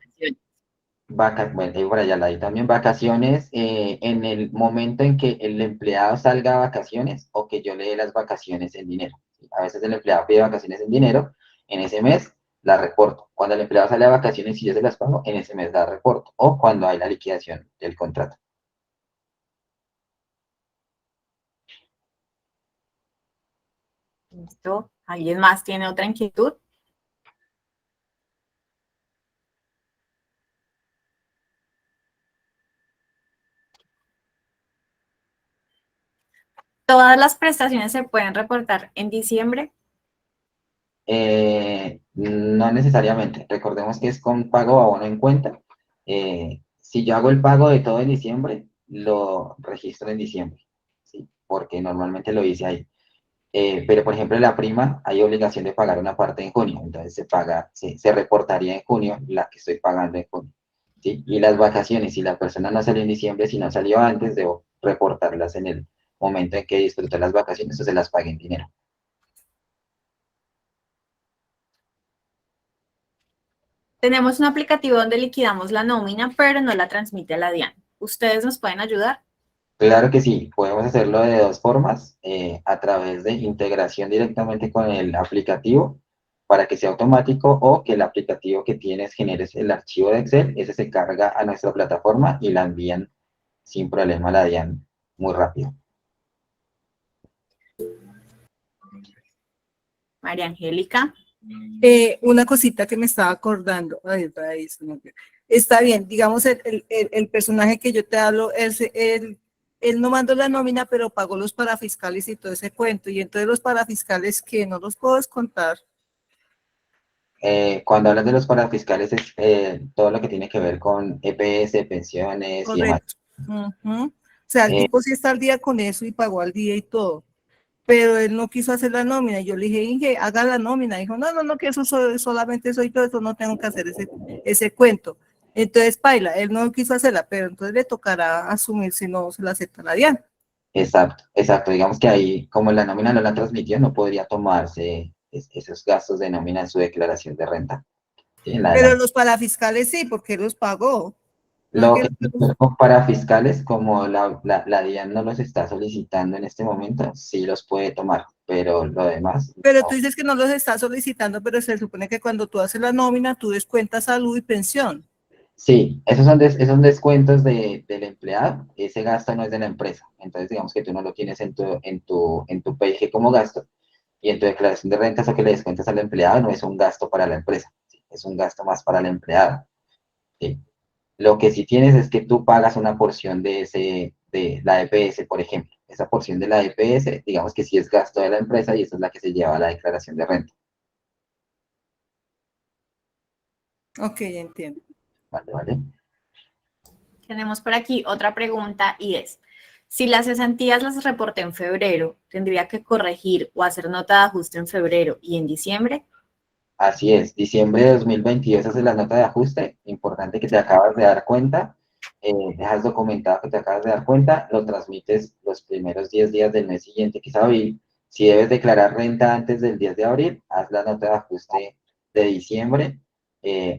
vacaciones. bueno, y por allá la hay también vacaciones, en el momento en que el empleado salga a vacaciones o que yo le dé las vacaciones en dinero. ¿Sí? A veces el empleado pide vacaciones en dinero, en ese mes la reporto. Cuando el empleado sale a vacaciones y yo se las pago, en ese mes la reporto. O cuando hay la liquidación del contrato. Listo. ¿Alguien más tiene otra inquietud? ¿Todas las prestaciones se pueden reportar en diciembre? No necesariamente. Recordemos que es con pago a abono en cuenta. Si yo hago el pago de todo en diciembre, lo registro en diciembre, ¿sí? Porque normalmente lo hice ahí. Pero, por ejemplo, la prima hay obligación de pagar una parte en junio, entonces se reportaría en junio la que estoy pagando en junio, ¿sí? Y las vacaciones, si la persona no salió en diciembre, si no salió antes, debo reportarlas en el momento en que disfruté las vacaciones o se las pague en dinero. Tenemos un aplicativo donde liquidamos la nómina, pero no la transmite a la DIAN. ¿Ustedes nos pueden ayudar? Claro que sí, podemos hacerlo de dos formas, a través de integración directamente con el aplicativo para que sea automático o que el aplicativo que tienes generes el archivo de Excel, ese se carga a nuestra plataforma y la envían sin problema a la DIAN muy rápido. María Angélica. Una cosita que me estaba acordando. Ay, otra vez, se me olvidó. Está bien, digamos, el personaje que yo te hablo, él no mandó la nómina, pero pagó los parafiscales y todo ese cuento. Y entonces los parafiscales que no los puedo descontar. Cuando hablas de los parafiscales es todo lo que tiene que ver con EPS, pensiones y demás. Correcto. Ujú. O sea, el Eh, tipo sí está al día con eso y pagó al día y todo. Pero él no quiso hacer la nómina. Yo le dije, Inge, haga la nómina. Dijo, no, no, no, que eso solamente soy yo, eso no tengo que hacer ese cuento. Entonces, paila, él no quiso hacerla, pero entonces le tocará asumir si no se la acepta la DIAN. exacto, exacto. Digamos que ahí, como la nómina no la transmitió, no podría tomarse esos gastos de nómina en su declaración de renta. ¿Sí? En la de Pero la los parafiscales sí, porque él los pagó. No Lo que que para fiscales, como la DIAN no los está solicitando en este momento, sí los puede tomar, pero lo demás, pero tú no. dices que no los está solicitando, pero se supone que cuando tú haces la nómina, tú descuentas salud y pensión. Sí, esos son descuentos del empleado, ese gasto no es de la empresa, entonces digamos que tú no lo tienes en tu PIG como gasto, y en tu declaración de rentas o que le descuentas al empleado no es un gasto para la empresa, ¿sí? Es un gasto más para el empleado, ¿sí? Lo que sí tienes es que tú pagas una porción de la EPS, por ejemplo. Esa porción de la EPS, digamos que sí es gasto de la empresa y esa es la que se lleva a la declaración de renta. Ok, entiendo. ¿Vale? ¿Vale? Tenemos por aquí otra pregunta y es, si las cesantías las reporté en febrero, ¿tendría que corregir o hacer nota de ajuste en febrero y en diciembre? Así es. Diciembre de 2022 haces la nota de ajuste. Importante que te acabas de dar cuenta. Dejas documentado que te acabas de dar cuenta. Lo transmites los primeros 10 días del mes siguiente, que es abril. Si debes declarar renta antes del 10 de abril, haz la nota de ajuste de diciembre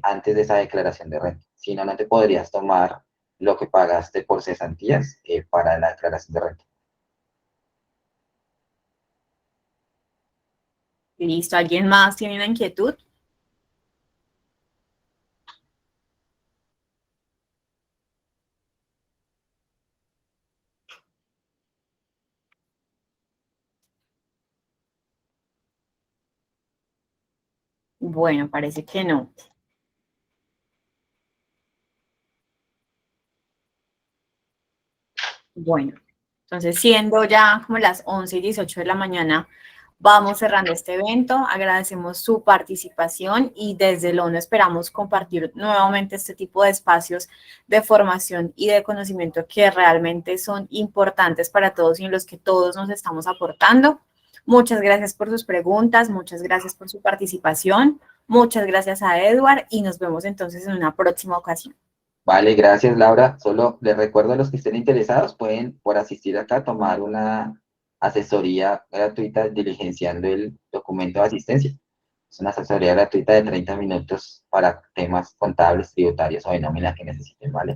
antes de esa declaración de renta. Si no, no te podrías tomar lo que pagaste por cesantías para la declaración de renta. Listo, ¿alguien más tiene una inquietud? Bueno, parece que no. Bueno, entonces siendo ya como las 11:18 de la mañana, vamos cerrando este evento. Agradecemos su participación y desde el ONU esperamos compartir nuevamente este tipo de espacios de formación y de conocimiento que realmente son importantes para todos y en los que todos nos estamos aportando. Muchas gracias por sus preguntas, muchas gracias por su participación, muchas gracias a Edward y nos vemos entonces en una próxima ocasión. Vale, gracias Laura. Solo les recuerdo a los que estén interesados, pueden por asistir acá tomar una asesoría gratuita diligenciando el documento de asistencia. Es una asesoría gratuita de 30 minutos para temas contables, tributarios o de nómina que necesiten, ¿vale?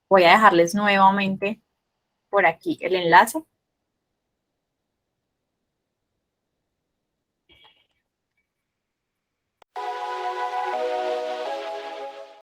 Voy a dejarles nuevamente por aquí el enlace